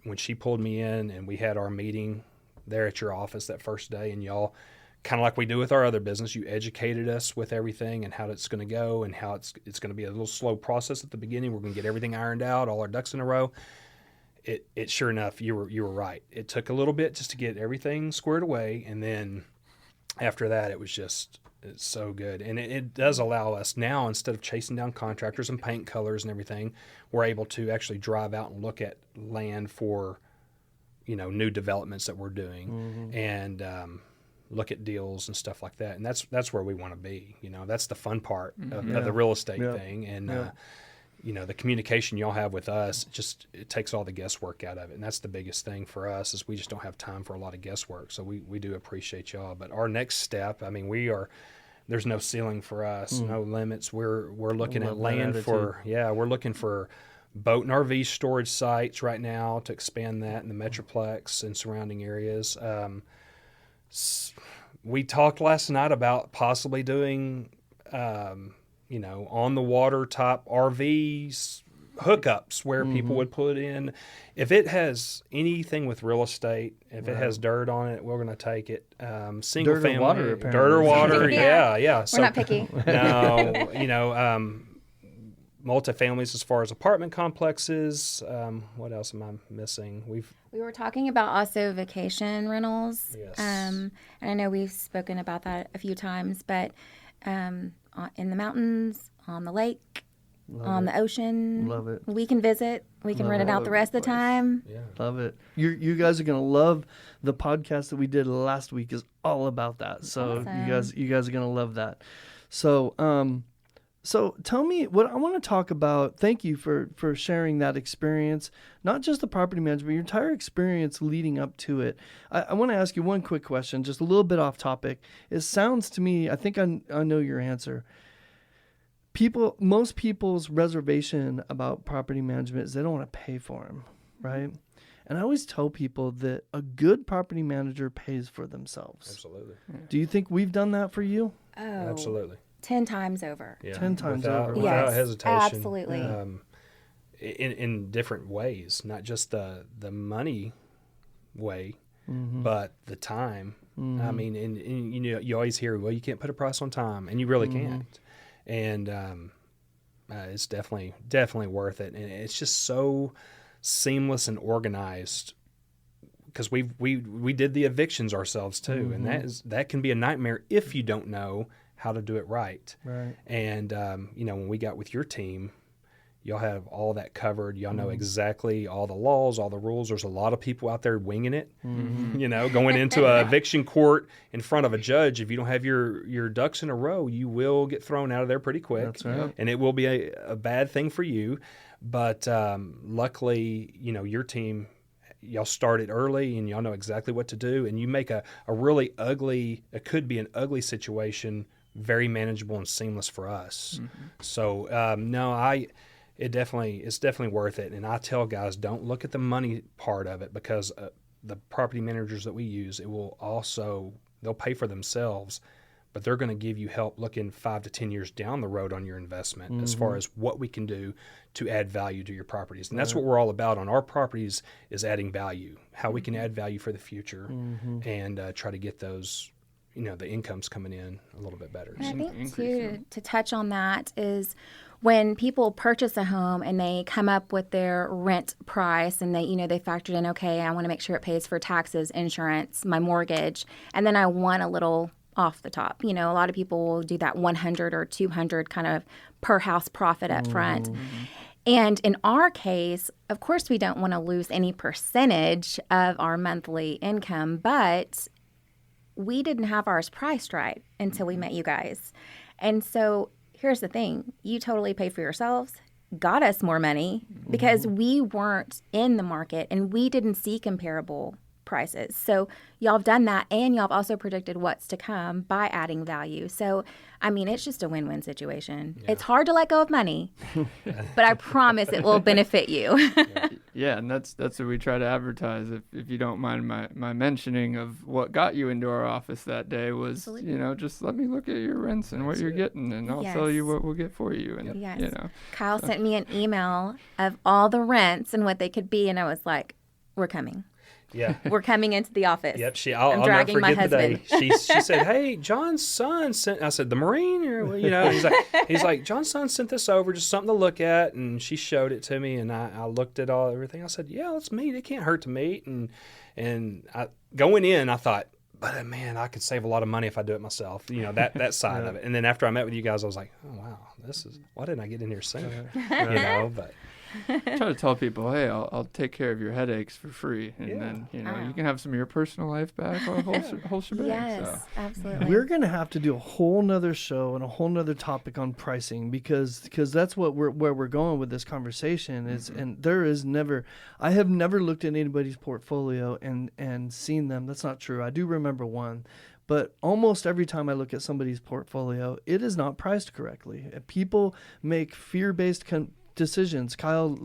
when she pulled me in and we had our meeting there at your office that first day, and y'all, kind of like we do with our other business, you educated us with everything and how it's going to go and how it's going to be a little slow process at the beginning. We're going to get everything ironed out, all our ducks in a row. It sure enough, you were right. It took a little bit just to get everything squared away, and then after that, it's so good. And it does allow us now, instead of chasing down contractors and paint colors and everything, we're able to actually drive out and look at land for, new developments that we're doing, and look at deals and stuff like that. And that's where we want to be. That's the fun part of the real estate thing. And the communication y'all have with us, it takes all the guesswork out of it. And that's the biggest thing for us, is we just don't have time for a lot of guesswork. So we do appreciate y'all. But our next step, there's no ceiling for us, no limits. We're looking at land we're looking for boat and RV storage sites right now to expand that in the Metroplex and surrounding areas. We talked last night about possibly doing, on the water type RVs, hookups where people would put in. If it has anything with real estate, if it has dirt on it, we're going to take it. Single dirt family, or water, apparently. Dirt or water, yeah. We're not picky. No, multifamilies as far as apartment complexes. What else am I missing? We were talking about also vacation rentals. Yes. And I know we've spoken about that a few times, but in the mountains, on the lake, on the ocean. Love it. We can visit. We can rent it out the rest of the time. Yeah. Love it. You guys are going to love the podcast that we did last week is all about that. So awesome. you guys are going to love that. So tell me what I want to talk about. Thank you for sharing that experience, not just the property management, but your entire experience leading up to it. I want to ask you one quick question, just a little bit off topic. It sounds to me, I think I know your answer. Most people's reservation about property management is they don't want to pay for them, right? And I always tell people that a good property manager pays for themselves. Absolutely. Do you think we've done that for you? Oh, Absolutely. 10 times over. Yeah. 10 times over. Without Yes, hesitation. absolutely. In different ways, not just the money way, but the time. I mean, and you always hear, well, you can't put a price on time, and you really can't. And it's definitely worth it, and it's just so seamless and organized, because we did the evictions ourselves too, and that can be a nightmare if you don't know how to do it right. Right. And when we got with your team, y'all have all that covered. Y'all know exactly all the laws, all the rules. There's a lot of people out there winging it, going into a eviction court in front of a judge. If you don't have your ducks in a row, you will get thrown out of there pretty quick. That's right. And it will be a bad thing for you. But luckily, your team, y'all started early and y'all know exactly what to do. And you make a really ugly, it could be an ugly situation, very manageable and seamless for us. So, it's definitely worth it. And I tell guys, don't look at the money part of it, because the property managers that we use, they'll pay for themselves, but they're going to give you help looking 5 to 10 years down the road on your investment as far as what we can do to add value to your properties. And that's what we're all about on our properties, is adding value, how we can add value for the future and try to get those, the incomes coming in a little bit better. And I think too, to touch on that is when people purchase a home and they come up with their rent price and they factored in, okay, I want to make sure it pays for taxes, insurance, my mortgage, and then I want a little off the top. A lot of people will do that 100 or 200 kind of per house profit up front. And in our case, of course, we don't want to lose any percentage of our monthly income, but we didn't have ours priced right until we met you guys. And so here's the thing. You totally pay for yourselves, got us more money because we weren't in the market and we didn't see comparable prices. So y'all have done that, and y'all have also predicted what's to come by adding value. So, it's just a win-win situation. Yeah. It's hard to let go of money, but I promise it will benefit you. Yeah, and that's what we try to advertise. If you don't mind my mentioning of what got you into our office that day was, Absolutely. Just let me look at your rents and what you're getting, and I'll tell you what we'll get for you. And Kyle sent me an email of all the rents and what they could be, and I was like, we're coming. Yeah, we're coming into the office. Yep, I'm dragging never forget my the day. She said, "Hey, John's son sent." I said, "The Marine," or he's like, "John's son sent this over, just something to look at," and she showed it to me, and I looked at everything. I said, "Yeah, let's meet. It can't hurt to meet." And going in, I thought, but man, I could save a lot of money if I do it myself. That side of it. And then after I met with you guys, I was like, oh wow, why didn't I get in here sooner? But. Try to tell people, hey, I'll take care of your headaches for free, and then you can have some of your personal life back, or a whole shebang. Yes, absolutely. We're gonna have to do a whole nother show and a whole nother topic on pricing, because that's where we're going with this conversation is, and I have never looked at anybody's portfolio and seen them. That's not true. I do remember one. But almost every time I look at somebody's portfolio, it is not priced correctly. People make fear-based decisions. Kyle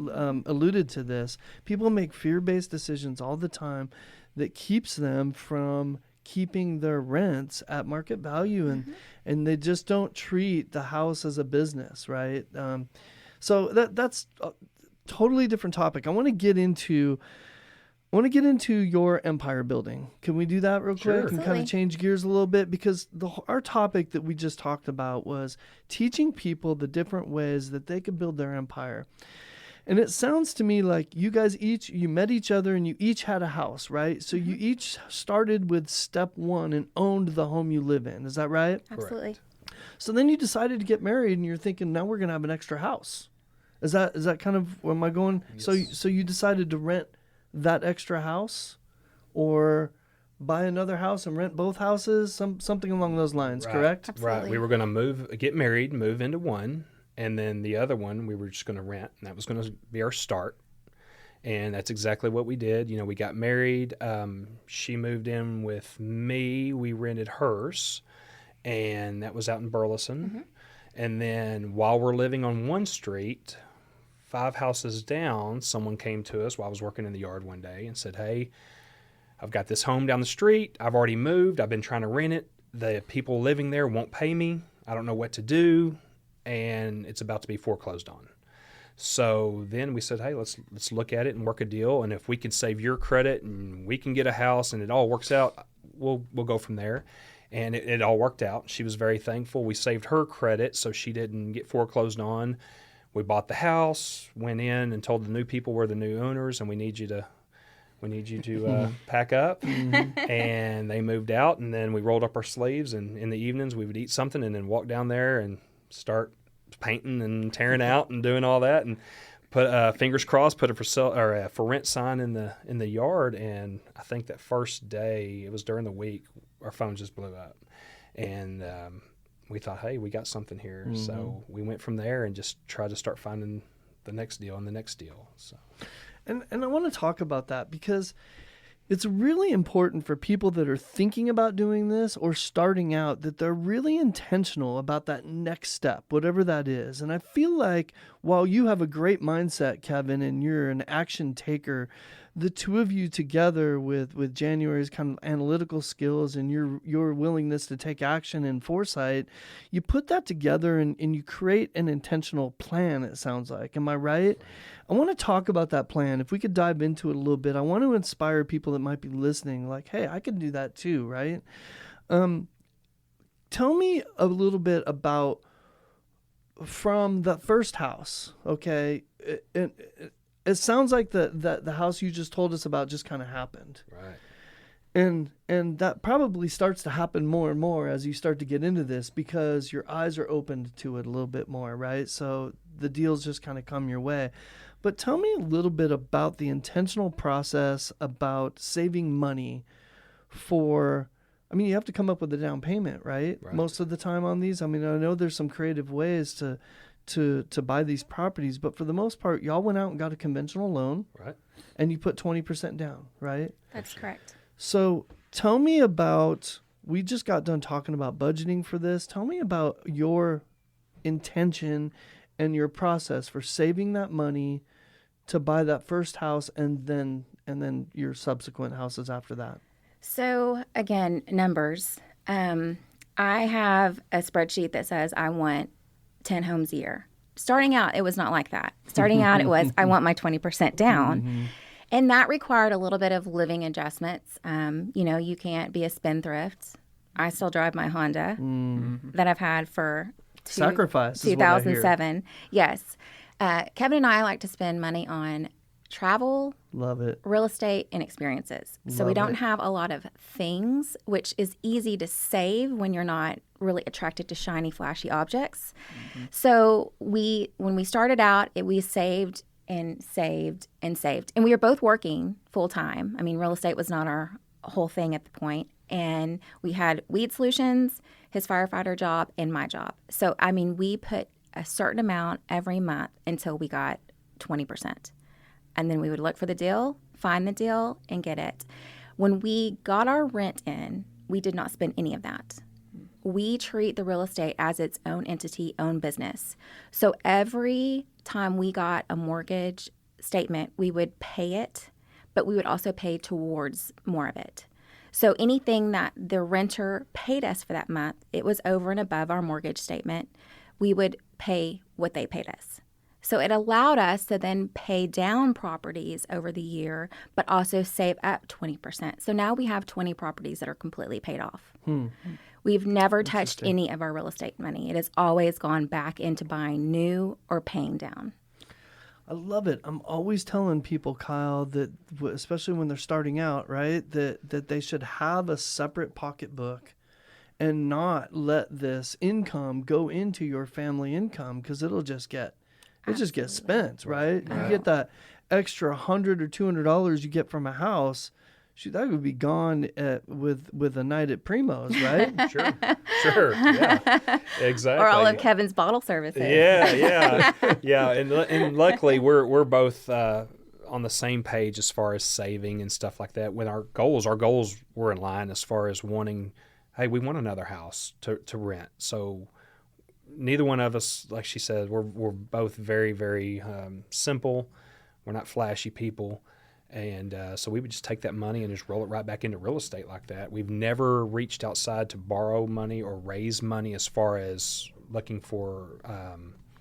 alluded to this. People make fear-based decisions all the time that keeps them from keeping their rents at market value, and they just don't treat the house as a business, right? So that's a totally different topic. I want to get into your empire building. Can we do that real quick? Sure. And kind Absolutely. of change gears a little bit, because our topic that we just talked about was teaching people the different ways that they could build their empire. And it sounds to me like you guys you met each other and you each had a house, right? So you each started with step 1 and owned the home you live in. Is that right? Absolutely. So then you decided to get married, and you're thinking, now we're going to have an extra house. Is that kind of where am I going? Yes. So you decided to rent that extra house, or buy another house and rent both houses, something along those lines, Right. correct? Absolutely. Right. We were going to get married, move into one, and then the other one we were just going to rent, and that was going to be our start. And that's exactly what we did. We got married. She moved in with me. We rented hers, and that was out in Burleson. And then while we're living on one street, 5 houses down, someone came to us while I was working in the yard one day and said, hey, I've got this home down the street. I've already moved. I've been trying to rent it. The people living there won't pay me. I don't know what to do. And it's about to be foreclosed on. So then we said, hey, let's look at it and work a deal. And if we can save your credit and we can get a house and it all works out, we'll go from there. And it all worked out. She was very thankful. We saved her credit so she didn't get foreclosed on. We bought the house, went in and told the new people we're the new owners and we need you to pack up. And they moved out, and then we rolled up our sleeves, and in the evenings we would eat something and then walk down there and start painting and tearing out and doing all that, and put fingers crossed, put a for sale or a for rent sign in the yard. And I think that first day, it was during the week, our phone just blew up, and we thought, hey, we got something here. Mm-hmm. So we went from there and just tried to start finding the next deal and the next deal. So, and I want to talk about that because it's really important for people that are thinking about doing this or starting out that they're really intentional about that next step, whatever that is. And I feel like while you have a great mindset, Kevin, and you're an action taker, the two of you together with January's kind of analytical skills and your willingness to take action and foresight, you put that together and you create an intentional plan, it sounds like. Am I right? I want to talk about that plan. If we could dive into it a little bit, I want to inspire people that might be listening, like, hey, I can do that too, right? Tell me a little bit about from the first house, okay? It sounds like the house you just told us about just kind of happened. Right. And that probably starts to happen more and more as you start to get into this because your eyes are opened to it a little bit more, right? So the deals just kind of come your way. But tell me a little bit about the intentional process about saving money for, I mean, you have to come up with a down payment, right? Most of the time on these. I mean, I know there's some creative ways to buy these properties, but for the most part, y'all went out and got a conventional loan, right? And you put 20% down, right? That's correct. So tell me about, we just got done talking about budgeting for this. Tell me about your intention and your process for saving that money to buy that first house and then your subsequent houses after that. So again, numbers. I have a spreadsheet that says I want 10 homes a year. Starting out, it was not like that. Starting out, it was I want my 20% down. Mm-hmm. And that required a little bit of living adjustments. You can't be a spendthrift. I still drive my Honda that I've had for sacrifice 2007. Yes. Kevin and I like to spend money on travel, love it, real estate, and experiences. So we don't have a lot of things, which is easy to save when you're not really attracted to shiny, flashy objects. Mm-hmm. So when we started out, we saved and saved and saved. And we were both working full time. I mean, real estate was not our whole thing at the point. And we had Weed Solutions, his firefighter job, and my job. So, I mean, we put a certain amount every month until we got 20%. And then we would look for the deal, find the deal, and get it. When we got our rent in, we did not spend any of that. We treat the real estate as its own entity, own business. So every time we got a mortgage statement, we would pay it, but we would also pay towards more of it. So anything that the renter paid us for that month, it was over and above our mortgage statement. We would pay what they paid us. So it allowed us to then pay down properties over the year, but also save up 20%. So now we have 20 properties that are completely paid off. We've never touched any of our real estate money. It has always gone back into buying new or paying down. I love it. I'm always telling people, Kyle, that especially when they're starting out, right, that they should have a separate pocketbook and not let this income go into your family income because it'll just get spent, right? You get that extra $100 or $200 you get from a house. Shoot, that would be gone with a night at Primo's, right? Sure, yeah, exactly. Or all of Kevin's bottle services. Yeah. And luckily, we're both on the same page as far as saving and stuff like that. With our goals were in line as far as wanting, hey, we want another house to rent. So neither one of us, like she said, we're both very, very simple. We're not flashy people. And so we would just take that money and just roll it right back into real estate like that. We've never reached outside to borrow money or raise money as far as looking for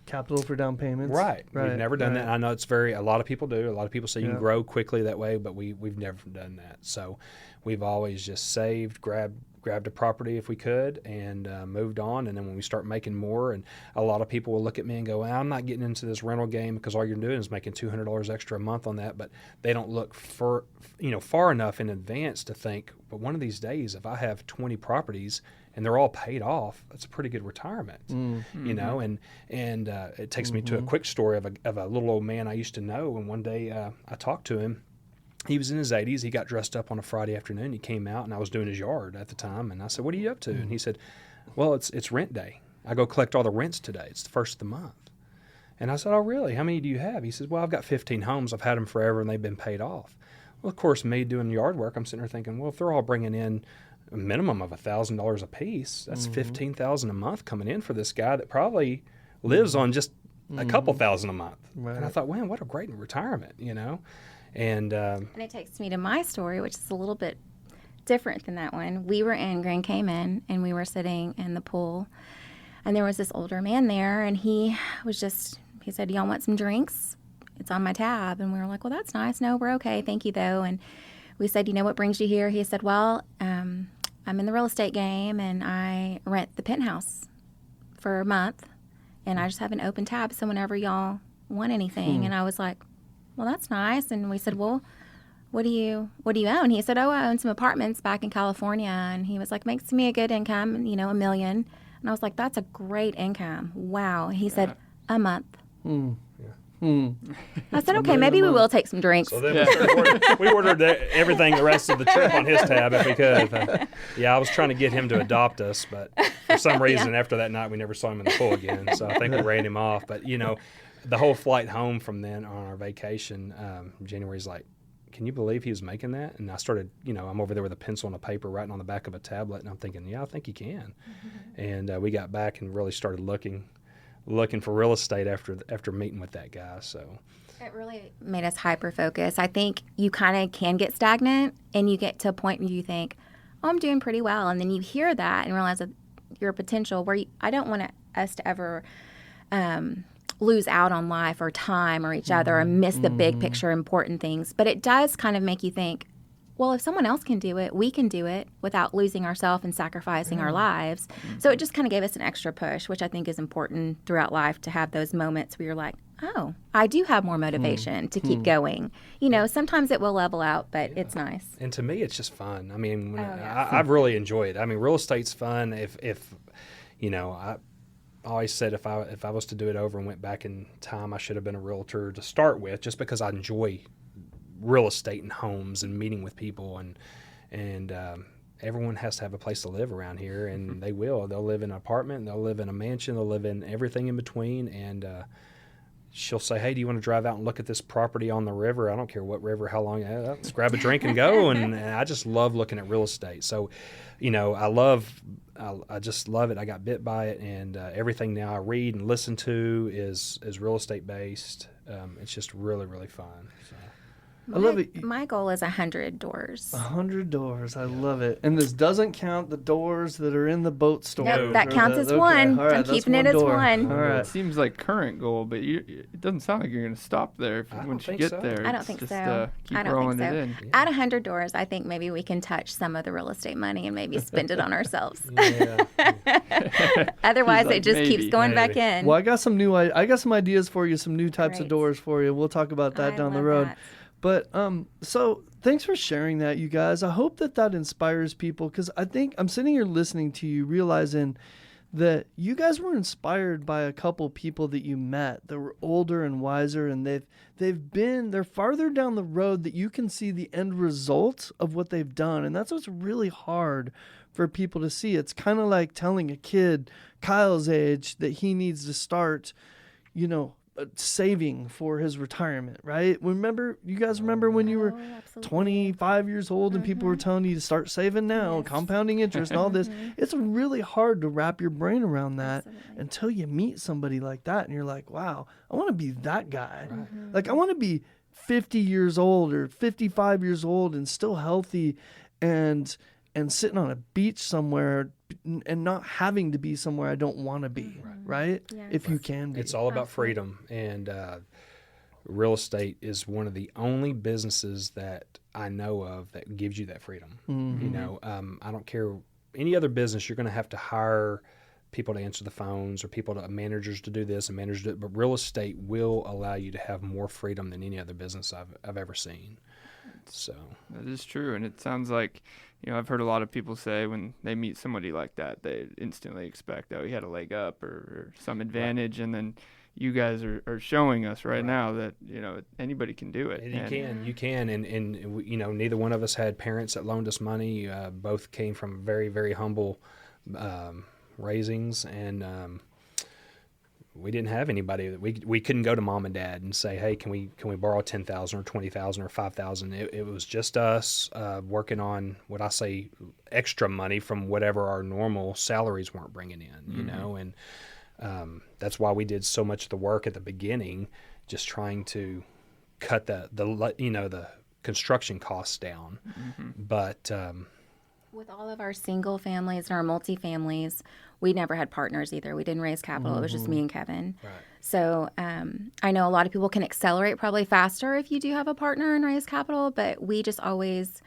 capital for down payments. Right. We've never done that. I know a lot of people do. A lot of people say you can grow quickly that way, but we've never done that. So we've always just saved, grabbed grabbed a property if we could, and moved on. And then when we start making more, and a lot of people will look at me and go, I'm not getting into this rental game because all you're doing is making $200 extra a month on that. But they don't look far enough in advance to think, but one of these days, if I have 20 properties and they're all paid off, that's a pretty good retirement, you know. And it takes me to a quick story of a little old man I used to know. And one day I talked to him. He was in his 80s. He got dressed up on a Friday afternoon. He came out, and I was doing his yard at the time. And I said, "What are you up to?" And he said, "Well, it's rent day. I go collect all the rents today. It's the first of the month." And I said, "Oh, really? How many do you have?" He says, "Well, I've got 15 homes. I've had them forever, and they've been paid off." Well, of course, me doing yard work, I'm sitting there thinking, well, if they're all bringing in a minimum of $1,000 a piece, that's $15,000 a month coming in for this guy that probably lives on just a couple thousand a month. Right. And I thought, man, what a great retirement, you know. And it takes me to my story, which is a little bit different than that one. We were in Grand Cayman, and we were sitting in the pool, and there was this older man there, and he said, "Y'all want some drinks? It's on my tab." And we were like, "Well, that's nice. No, we're okay. Thank you, though." And we said, "You know what brings you here?" He said, "Well, I'm in the real estate game, and I rent the penthouse for a month, and I just have an open tab, so whenever y'all want anything." And I was like, "Well, that's nice." And we said, "Well, what do you own?" He said, "Oh, I own some apartments back in California." And he was like, "Makes me a good income, $1 million." And I was like, "That's a great income. Wow." He said, "A month." I said, "Okay, maybe we will take some drinks." So then we ordered everything the rest of the trip on his tab if we could. I was trying to get him to adopt us, but for some reason after that night we never saw him in the pool again. So I think we ran him off. But, the whole flight home from then on our vacation, January's like, "Can you believe he was making that?" And I started, I'm over there with a pencil and a paper writing on the back of a tablet, and I'm thinking, yeah, I think he can. And we got back and really started looking for real estate after meeting with that guy. So it really made us hyper focus. I think you kind of can get stagnant, and you get to a point where you think, "Oh, I'm doing pretty well," and then you hear that and realize that your potential. I don't want us to ever lose out on life or time or each other, or miss the big picture important things. But it does kind of make you think, well, if someone else can do it, we can do it without losing ourselves and sacrificing our lives. So it just kind of gave us an extra push, which I think is important throughout life, to have those moments where you're like, oh, I do have more motivation to keep going. Sometimes it will level out, but it's nice. And to me, it's just fun. I mean, I've really enjoyed it. I mean, real estate's fun. I always said if I was to do it over and went back in time, I should have been a realtor to start with, just because I enjoy real estate and homes and meeting with people, and everyone has to have a place to live around here, and they will. They'll live in an apartment, they'll live in a mansion, they'll live in everything in between. And she'll say, "Hey, do you want to drive out and look at this property on the river?" I don't care what river, how long. Let's grab a drink and go. And I just love looking at real estate. So, I just love it. I got bit by it, and everything now I read and listen to is real estate based. It's just really, really fun. So. I love it. My goal is 100 doors. 100 doors. I love it. And this doesn't count the doors that are in the boat store. Nope, that counts as one. Right, I'm keeping it as one. All right. It seems like current goal, but it doesn't sound like you're going to stop there once you get there. I don't think so. Keep rolling it in. At 100 doors, I think maybe we can touch some of the real estate money and maybe spend it on ourselves. Otherwise, it just keeps going back in. Well, I got some ideas for you, some new types of doors for you. We'll talk about that down the road. That. But so thanks for sharing that, you guys. I hope that inspires people, because I think I'm sitting here listening to you, realizing that you guys were inspired by a couple people that you met that were older and wiser, and they're farther down the road that you can see the end result of what they've done. And that's what's really hard for people to see. It's kind of like telling a kid Kyle's age that he needs to start, saving for his retirement, right? You guys remember when you were 25 years old and people were telling you to start saving now, compounding interest and all this? It's really hard to wrap your brain around that until you meet somebody like that, and you're like, wow, I want to be that guy. Like, I want to be 50 years old or 55 years old and still healthy and sitting on a beach somewhere and not having to be somewhere I don't want to be, right? Yes. If you can be. It's all about freedom, and real estate is one of the only businesses that I know of that gives you that freedom. I don't care any other business, you're going to have to hire people to answer the phones or managers to do this and managers to do it. But real estate will allow you to have more freedom than any other business I've ever seen. So that is true. And it sounds like, I've heard a lot of people say when they meet somebody like that, they instantly expect, he had a leg up or some advantage. Right. And then you guys are showing us right now that, anybody can do it. And you can. And neither one of us had parents that loaned us money. Both came from very, very humble raisings, and we didn't have anybody that we couldn't go to mom and dad and say, hey, can we borrow $10,000 or $20,000 or $5,000? It was just us working on what I say extra money from whatever our normal salaries weren't bringing in, and that's why we did so much of the work at the beginning, just trying to cut the construction costs down. But with all of our single families and our multi-families, we never had partners either. We didn't raise capital. It was just me and Kevin. Right. So I know a lot of people can accelerate probably faster if you do have a partner and raise capital, but we just always,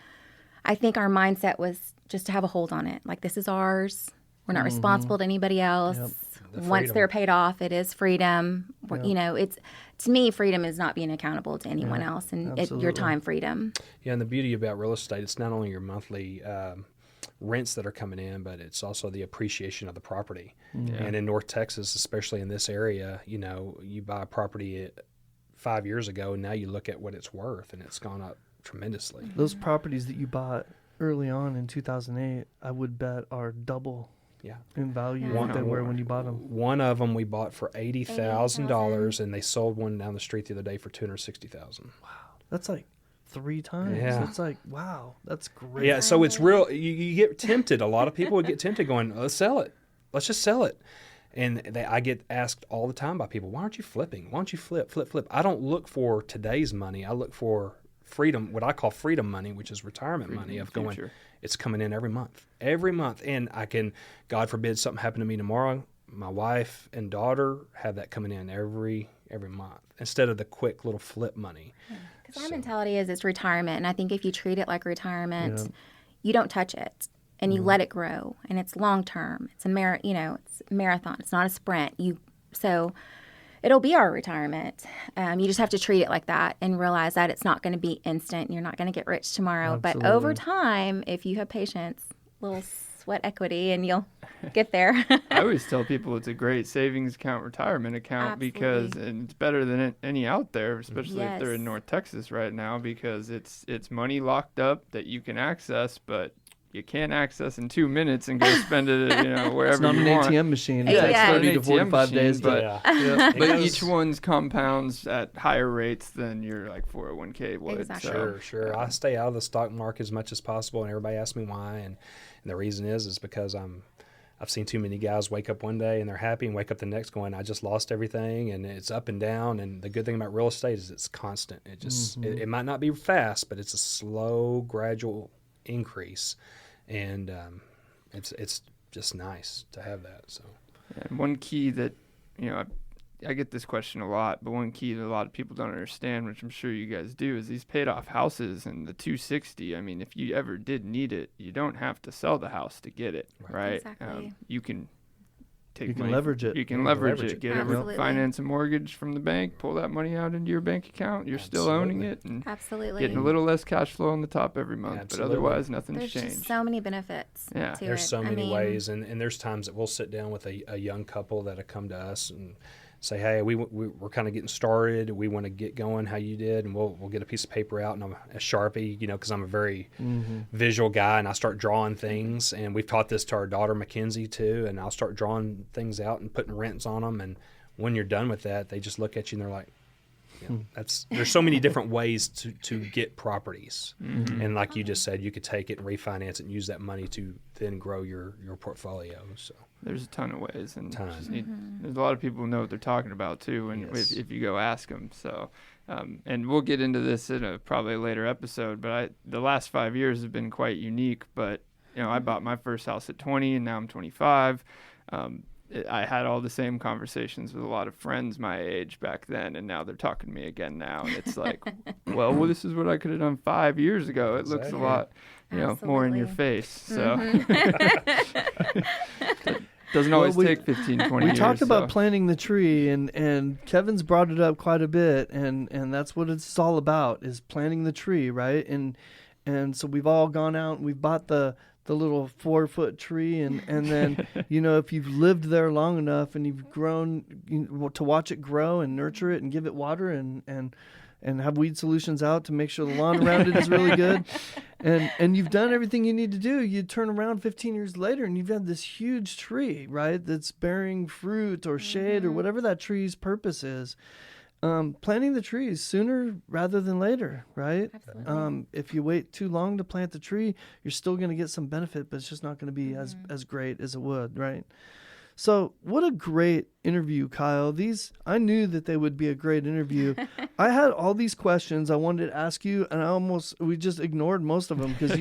I think our mindset was just to have a hold on it. Like, this is ours. We're not responsible to anybody else. Yep. Once they're paid off, it is freedom. Yep. It's, to me, freedom is not being accountable to anyone else, and your time freedom. Yeah, and the beauty about real estate, it's not only your monthly rents that are coming in, but it's also the appreciation of the property. Yeah. And in North Texas, especially in this area, you buy a property 5 years ago, and now you look at what it's worth, and it's gone up tremendously. Those properties that you bought early on in 2008, I would bet are double in value what they were when you bought them. One of them we bought for $80,000, and they sold one down the street the other day for $260,000. Wow, that's like 3 times. Yeah. It's like, wow, that's great. Yeah, so it's real. You get tempted. A lot of people would get tempted going, let's sell it. Let's just sell it. And I get asked all the time by people, why aren't you flipping? Why don't you flip? I don't look for today's money. I look for freedom, what I call freedom money, which is retirement money of going, it's coming in every month. And I can, God forbid something happen to me tomorrow, my wife and daughter have that coming in every month instead of the quick little flip money. Because our mentality is it's retirement, and I think if you treat it like retirement, you don't touch it, and you let it grow, and it's long term. It's a it's a marathon. It's not a sprint. So it'll be our retirement. You just have to treat it like that and realize that it's not going to be instant. And you're not going to get rich tomorrow, but over time, if you have patience, little sweat equity, and you'll get there. I always tell people it's a great savings account, retirement account, because it's better than any out there, especially if they're in North Texas right now, because it's money locked up that you can access, but you can't access in 2 minutes and go spend it, wherever it's not you an want. ATM machine. Yeah, It's 30 to 45 days, but but each one's compounds at higher rates than your 401k would. Exactly. Sure. I stay out of the stock market as much as possible, and everybody asks me why, and the reason is because I've seen too many guys wake up one day and they're happy and wake up the next going, I just lost everything, and it's up and down. And the good thing about real estate is it's constant. It just it might not be fast, but it's a slow, gradual increase, and it's just nice to have that. So, and one key that I get this question a lot, but one key that a lot of people don't understand, which I'm sure you guys do, is these paid off houses and the 260. I mean, if you ever did need it, you don't have to sell the house to get it, right? Exactly. You can leverage it. You can leverage it. Get finance a mortgage from the bank, pull that money out into your bank account. You're still owning it, and getting a little less cash flow on the top every month. But otherwise, nothing's changed. Just so many benefits. Yeah, there's so many ways, and there's times that we'll sit down with a young couple that have come to us and say, hey, we're kind of getting started. We want to get going how you did, and we'll get a piece of paper out and a Sharpie, because I'm a very visual guy, and I start drawing things. And we've taught this to our daughter Mackenzie too, and I'll start drawing things out and putting rents on them. And when you're done with that, they just look at you and they're like, there's so many different ways to get properties. And like you just said, you could take it and refinance it and use that money to then grow your portfolio. So there's a ton of ways, and there's a lot of people who know what they're talking about too, and if you go ask them. So and we'll get into this in probably a later episode, but the last 5 years have been quite unique. But I bought my first house at 20, and now I'm 25. I had all the same conversations with a lot of friends my age back then, and now they're talking to me again now. And it's like, well, this is what I could have done 5 years ago. It looks a lot, more in your face. So doesn't always take 15, 20 years. We talked about planting the tree, and Kevin's brought it up quite a bit, and that's what it's all about, is planting the tree, right? And so we've all gone out and we've bought the little 4-foot tree, and then if you've lived there long enough and you've grown to watch it grow and nurture it and give it water and have weed solutions out to make sure the lawn around it is really good, and you've done everything you need to do, you turn around 15 years later and you've had this huge tree, right, that's bearing fruit or shade or whatever that tree's purpose is. Planting the trees sooner rather than later, right? Absolutely. If you wait too long to plant the tree, you're still going to get some benefit, but it's just not going to be as great as it would, right? So what a great interview, Kyle. I knew that they would be a great interview. I had all these questions I wanted to ask you, and we just ignored most of them because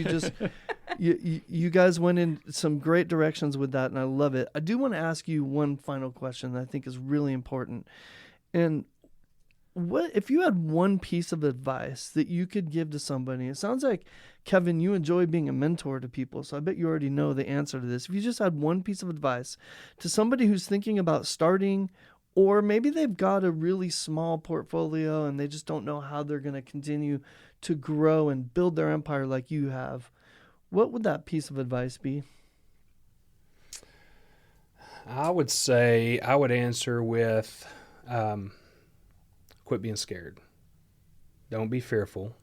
you guys went in some great directions with that, and I love it. I do want to ask you one final question that I think is really important. And what if you had one piece of advice that you could give to somebody? It sounds like, Kevin, you enjoy being a mentor to people, so I bet you already know the answer to this. If you just had one piece of advice to somebody who's thinking about starting, or maybe they've got a really small portfolio and they just don't know how they're going to continue to grow and build their empire like you have, what would that piece of advice be? I would say I would answer with quit being scared. Don't be fearful.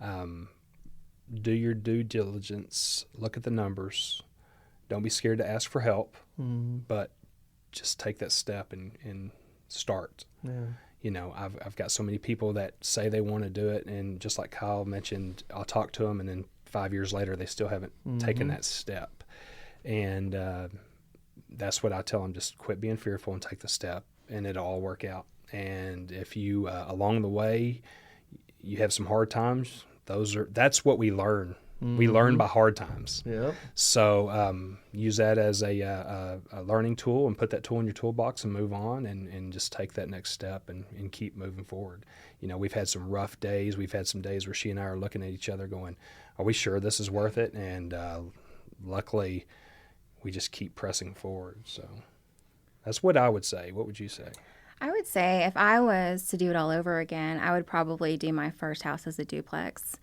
Do your due diligence. Look at the numbers. Don't be scared to ask for help, but just take that step and start. Yeah. I've got so many people that say they want to do it, and just like Kyle mentioned, I'll talk to them, and then 5 years later, they still haven't taken that step. And that's what I tell them: just quit being fearful and take the step, and it'll all work out. And if you along the way you have some hard times, that's what we learn. We learn by hard times. Yep. So use that as a learning tool, and put that tool in your toolbox and move on, and just take that next step and keep moving forward. We've had some rough days. We've had some days where she and I are looking at each other going, are we sure this is worth it? And luckily we just keep pressing forward. So that's what I would say. What would you say? I would say if I was to do it all over again, I would probably do my first house as a duplex,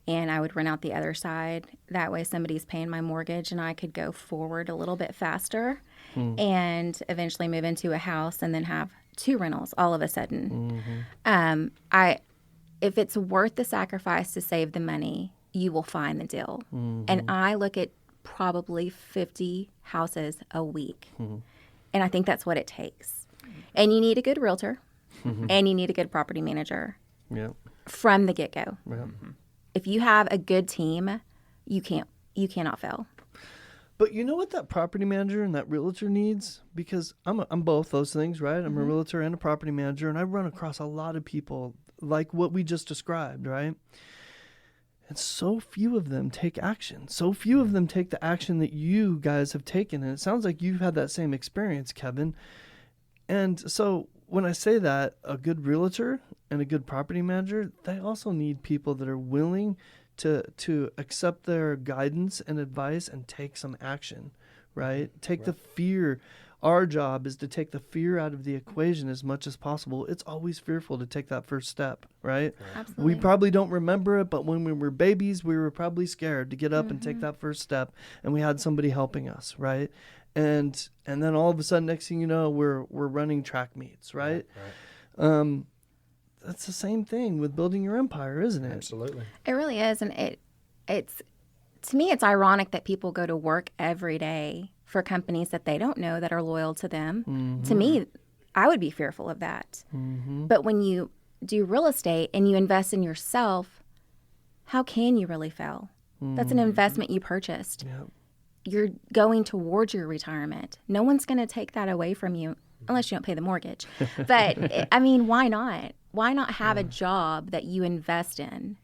and I would rent out the other side. That way somebody's paying my mortgage and I could go forward a little bit faster and eventually move into a house and then have 2 rentals all of a sudden. If it's worth the sacrifice to save the money, you will find the deal. And I look at probably 50 houses a week. And I think that's what it takes. And you need a good realtor, and you need a good property manager from the get-go. If you have a good team, you cannot fail. But you know what that property manager and that realtor needs? Because I'm both those things, right? I'm a realtor and a property manager, and I run across a lot of people like what we just described, right? And so few of them take action. So few of them take the action that you guys have taken. And it sounds like you've had that same experience, Kevin. And so when I say that, a good realtor and a good property manager, they also need people that are willing to accept their guidance and advice and take some action, right? Take the fear. Our job is to take the fear out of the equation as much as possible. It's always fearful to take that first step, right? Absolutely. We probably don't remember it, but when we were babies, we were probably scared to get up and take that first step, and we had somebody helping us, right? And then all of a sudden, next thing you know, we're running track meets, right? That's the same thing with building your empire, isn't it? Absolutely. It really is, and it's to me, it's ironic that people go to work every day for companies that they don't know that are loyal to them. To me, I would be fearful of that. But when you do real estate and you invest in yourself, how can you really fail? That's an investment you purchased. Yep. You're going towards your retirement. No one's going to take that away from you unless you don't pay the mortgage. But, I mean, why not? Why not have a job that you invest in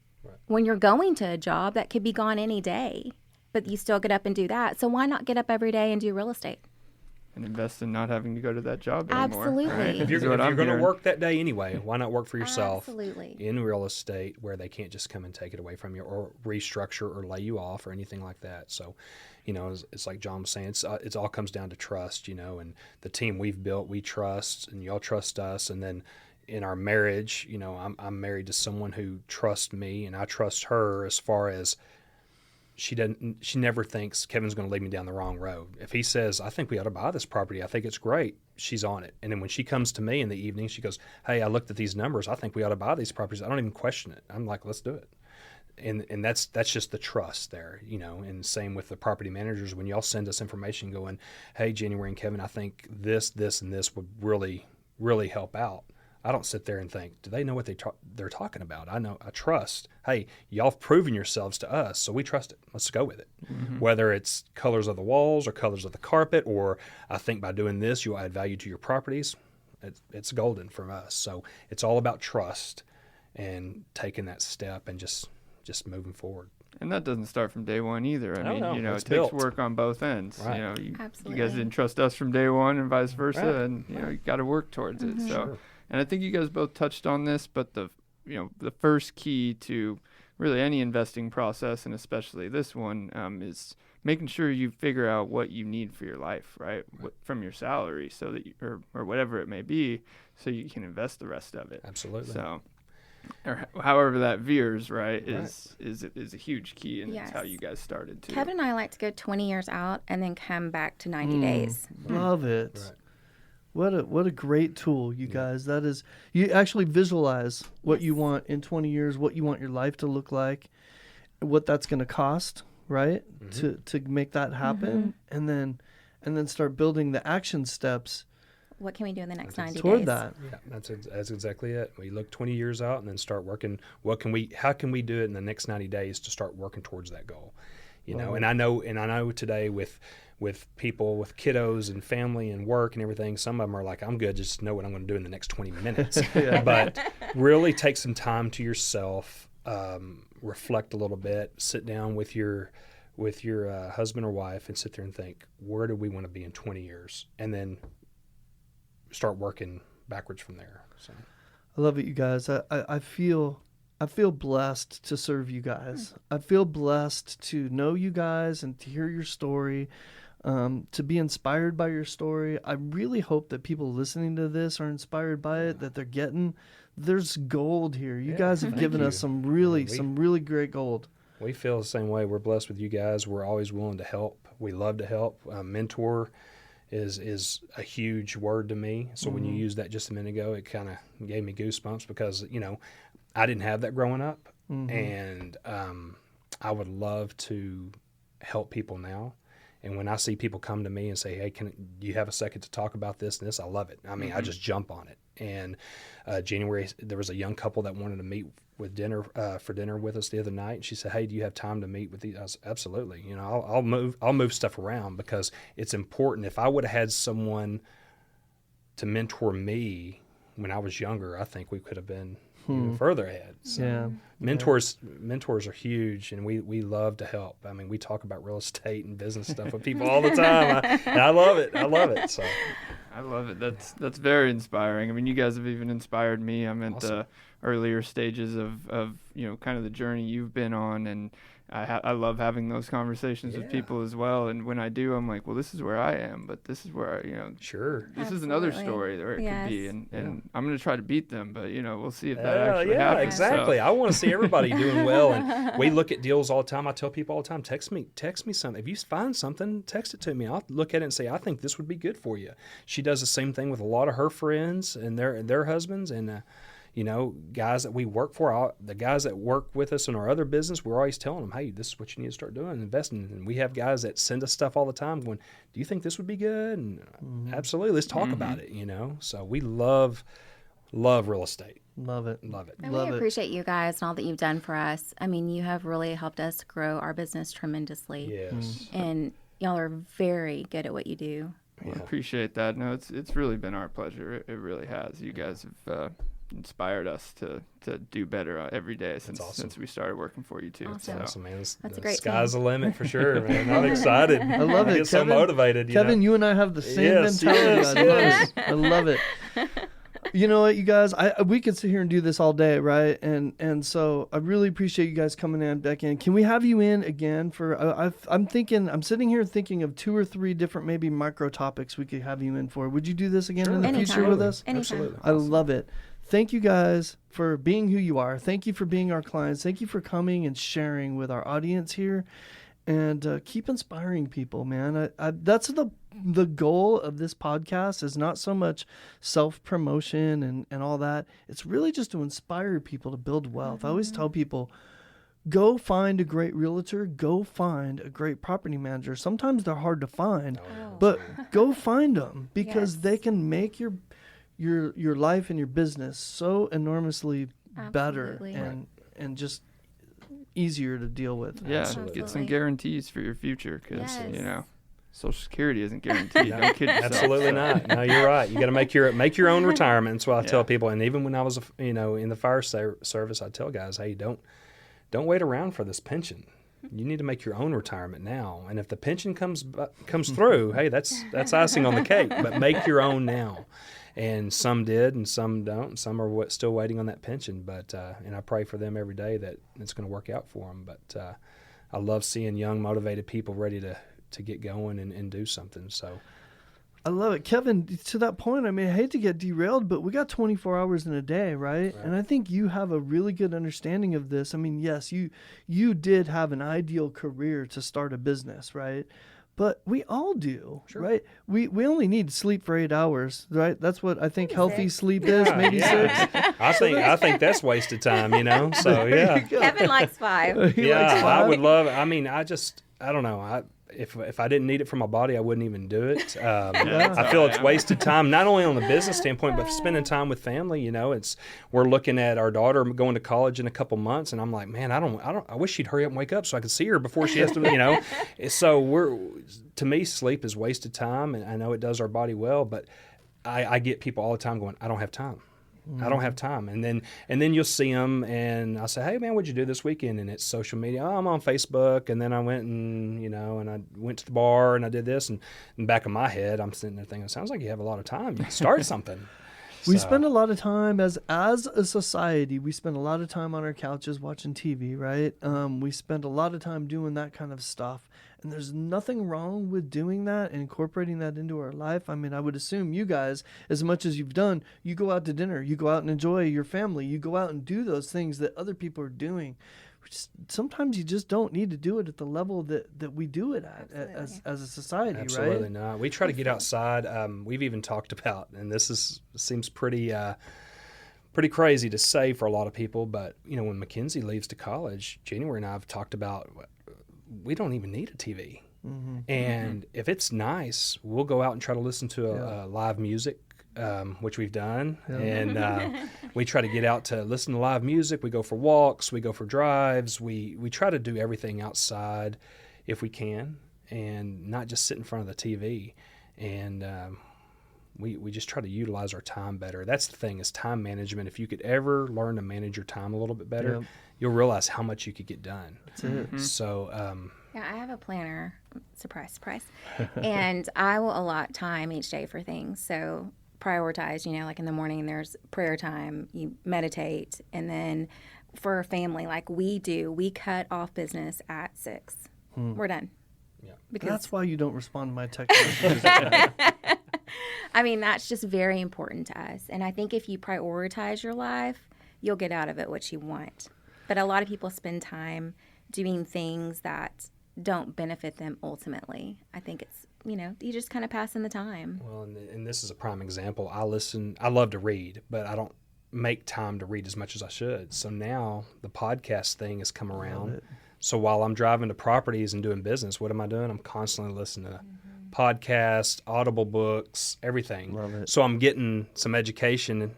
when you're going to a job that could be gone any day, but you still get up and do that? So why not get up every day and do real estate? and invest in not having to go to that job anymore. Absolutely. Right? If you're Is what I'm going to hearing. work that day anyway, why not work for yourself Absolutely. in real estate where they can't just come and take it away from you or restructure or lay you off or anything like that. So, it's like John was saying, it all comes down to trust, and the team we've built, we trust, and y'all trust us. And then in our marriage, I'm married to someone who trusts me and I trust her as far as she never thinks Kevin's going to lead me down the wrong road. If he says, I think we ought to buy this property, I think it's great, she's on it. And then when she comes to me in the evening, she goes, hey, I looked at these numbers, I think we ought to buy these properties. I don't even question it. I'm like, let's do it. And that's just the trust there, and same with the property managers. When y'all send us information going, hey, January and Kevin, I think this, and this would really, really help out. I don't sit there and think, do they know what they're talking about? I know, I trust. Hey, y'all have proven yourselves to us, so we trust it. Let's go with it. Mm-hmm. Whether it's colors of the walls or colors of the carpet, or I think by doing this, you'll add value to your properties. It's golden from us. So it's all about trust and taking that step and just moving forward. And that doesn't start from day one either. I mean, it takes built. Work on both ends. Right. You Absolutely. guys didn't trust us from day one and vice versa, Right. and you got to work towards it. So, Sure. and I think you guys both touched on this, but the first key to really any investing process, and especially this one, is making sure you figure out what you need for your life, right? From your salary, so that or whatever it may be, so you can invest the rest of it. Absolutely. So, or however that veers, right, is a huge key, and Yes. it's how you guys started too. Kevin and I like to go 20 years out and then come back to 90 days. Love it. Right. What a great tool, you guys. That is, you actually visualize what you want in 20 years, what you want your life to look like, what that's going to cost, right? Mm-hmm. To make that happen, and then start building the action steps What can we do in the next 90 toward days? that. Yeah, that's exactly it. We look 20 years out and then start working. How can we do it in the next 90 days to start working towards that goal? And I know today with people with kiddos and family and work and everything, some of them are like, I'm good, just know what I'm going to do in the next 20 minutes. But really take some time to yourself, reflect a little bit, sit down with your husband or wife and sit there and think, where do we want to be in 20 years? And then start working backwards from there. So. I love it, you guys. I feel blessed to serve you guys. I feel blessed to know you guys and to hear your story, to be inspired by your story. I really hope that people listening to this are inspired by it, that there's gold here. You guys have given us some really great gold. We feel the same way. We're blessed with you guys. We're always willing to help. We love to help. Mentor is a huge word to me. So when you used that just a minute ago, it kind of gave me goosebumps because, I didn't have that growing up. And I would love to help people now. And when I see people come to me and say, hey, do you have a second to talk about this and this? I love it. I mean, I just jump on it. And January, there was a young couple that wanted to meet with for dinner with us the other night. And she said, hey, do you have time to meet with these? I said, absolutely. I'll move stuff around because it's important. If I would have had someone to mentor me when I was younger, I think we could have been even further ahead. So mentors are huge, and we love to help. I mean, we talk about real estate and business stuff with people all the time, and I love it. So I love it. That's very inspiring. I mean, you guys have even inspired me. I'm at the earlier stages of kind of the journey you've been on, and I love having those conversations with people as well. And when I do, I'm like, well, this is where I am, but this is where sure, this is another story where it could be, and I'm going to try to beat them, but we'll see if that actually happens. Exactly. So. I want to see everybody doing well, and we look at deals all the time. I tell people all the time, text me something. If you find something, text it to me. I'll look at it and say, I think this would be good for you. She does the same thing with a lot of her friends and their husbands, and guys that we work for, the guys that work with us in our other business, we're always telling them, hey, this is what you need to start doing, investing. And we have guys that send us stuff all the time going, do you think this would be good? And absolutely, let's talk about it, So we love real estate. Love it. And we appreciate you guys and all that you've done for us. I mean, you have really helped us grow our business tremendously. Yes. And y'all are very good at what you do. Well, I appreciate that. No, it's really been our pleasure. It really has. You guys have inspired us to do better every day awesome. since we started working for you too. Awesome. So. Awesome, man. That's the a great sky's team. the limit for sure, man. I'm excited. I love it. get so Kevin, motivated. Kevin, you and I have the same Yes, mentality. yes, I love it. You know what, you guys? We could sit here and do this all day, right? And so I really appreciate you guys coming back in. Can we have you in again for? I'm sitting here thinking of 2 or 3 different maybe micro topics we could have you in for. Would you do this again in the Anytime. future with us? Anytime. Absolutely. I love it. Thank you guys for being who you are. Thank you for being our clients. Thank you for coming and sharing with our audience here. And keep inspiring people, man. That's the goal of this podcast, is not so much self-promotion and all that. It's really just to inspire people to build wealth. I always tell people, go find a great realtor, go find a great property manager. Sometimes they're hard to find, but go find them, because they can make your life and your business so enormously better and just easier to deal with. Yeah, Absolutely. get some guarantees for your future, because Yes. Social Security isn't guaranteed. Don't kid yourself. Absolutely not. No, you're right. You got to make your own retirement. That's what I tell people. And even when I was, in the fire service, I tell guys, hey, don't wait around for this pension. You need to make your own retirement now. And if the pension comes through, hey, that's icing on the cake. But make your own now. And some did, and some don't. Some are still waiting on that pension. But and I pray for them every day that it's going to work out for them. But I love seeing young, motivated people ready to get going and do something. So I love it. Kevin, to that point, I mean, I hate to get derailed, but we got 24 hours in a day, right? And I think you have a really good understanding of this. I mean, yes, you did have an ideal career to start a business, right? But we all do, right? We only need to sleep for 8 hours, right? That's what I think healthy sleep is, maybe 6. I think that's wasted time, So yeah, Kevin likes 5. I would love. I mean, I don't know. If I didn't need it for my body, I wouldn't even do it. I feel it's wasted time, not only on the business standpoint, but spending time with family. We're looking at our daughter going to college in a couple months, and I'm like, man, I wish she'd hurry up and wake up so I could see her before she has to, So to me, sleep is wasted time, and I know it does our body well, but I get people all the time going, I don't have time. I don't have time. And then you'll see them, and I'll say, hey, man, what'd you do this weekend? And it's social media. Oh, I'm on Facebook. And then I went and I went to the bar and I did this. And in the back of my head, I'm sitting there thinking, it sounds like you have a lot of time. You can start something. We spend a lot of time as a society. We spend a lot of time on our couches watching TV, right? We spend a lot of time doing that kind of stuff, and there's nothing wrong with doing that and incorporating that into our life. I mean, I would assume you guys, as much as you've done, you go out to dinner, you go out and enjoy your family, you go out and do those things that other people are doing. Sometimes you just don't need to do it at the level that we do it at as a society, Absolutely right? not. We try to get outside. We've even talked about, and this seems pretty crazy to say for a lot of people, but when Mackenzie leaves to college, January and I have talked about we don't even need a TV. Mm-hmm. And if it's nice, we'll go out and try to listen to a live music. Which we've done, and we try to get out to listen to live music. We go for walks, we go for drives. We try to do everything outside if we can, and not just sit in front of the TV. And we just try to utilize our time better. That's the thing, is time management. If you could ever learn to manage your time a little bit better, you'll realize how much you could get done. That's it. Mm-hmm. So Yeah, I have a planner. Surprise, surprise. And I will allot time each day for things. So prioritize, like in the morning there's prayer time, you meditate, and then for a family like we cut off business at 6. We're done. Yeah. Because that's why you don't respond to my text messages. I mean, that's just very important to us. And I think if you prioritize your life, you'll get out of it what you want. But a lot of people spend time doing things that don't benefit them ultimately. I think it's, you just kind of passing the time. Well, and this is a prime example. I love to read, but I don't make time to read as much as I should. So now the podcast thing has come around. So while I'm driving to properties and doing business, what am I doing? I'm constantly listening to podcasts, Audible books, everything. Love it. So I'm getting some education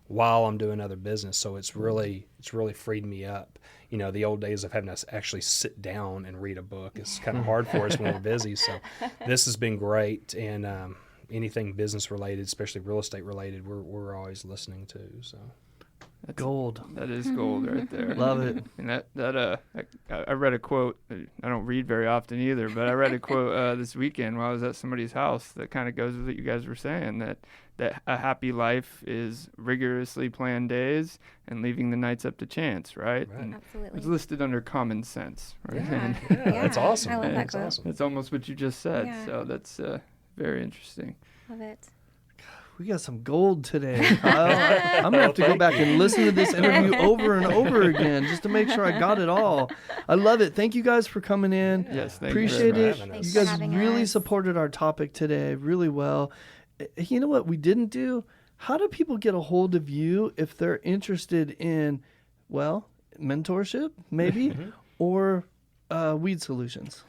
while I'm doing other business. So it's really freed me up. The old days of having us actually sit down and read a book is kind of hard for us when we're busy. So this has been great. And anything business related, especially real estate related, we're always listening to. So Gold. That is gold right there. Love it. And I read a quote. I don't read very often either, but I read a quote this weekend while I was at somebody's house that kind of goes with what you guys were saying, that a happy life is rigorously planned days and leaving the nights up to chance, right? And Absolutely. it's listed under common sense, right? Yeah. Yeah, that's awesome. I love man. that That's quote. awesome. It's almost what you just said, Yeah. so that's very interesting. Love it. We got some gold today, Kyle. I'm going to have to go back and listen to this interview over and over again just to make sure I got it all. I love it. Thank you guys for coming in. Yes, thank Appreciate you very it. much. Thanks You for guys having really us. supported our topic today really well. You know what we didn't do? How do people get a hold of you if they're interested in, well, mentorship maybe, or weed solutions?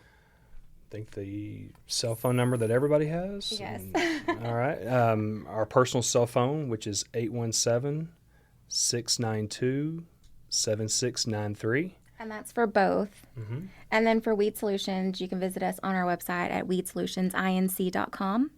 I think the cell phone number that everybody has. Yes. All right. Our personal cell phone, which is 817-692-7693. And that's for both. Mm-hmm. And then for Weed Solutions, you can visit us on our website at weedsolutionsinc.com.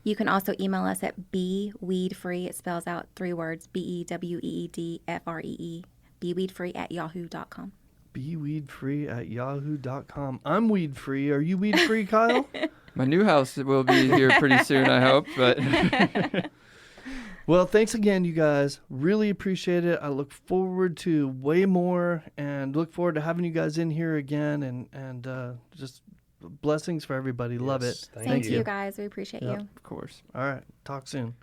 You can also email us at beweedfree. It spells out 3 words, BEWEEDFREE, beweedfree@yahoo.com. beweedfree@yahoo.com. I'm weed free. Are you weed free, Kyle? My new house will be here pretty soon, I hope, but Well, thanks again, you guys. Really appreciate it. I look forward to way more and look forward to having you guys in here again and just blessings for everybody. Love it. Yes, Thank you. you guys. We appreciate Yep. you. of course. All right. Talk soon.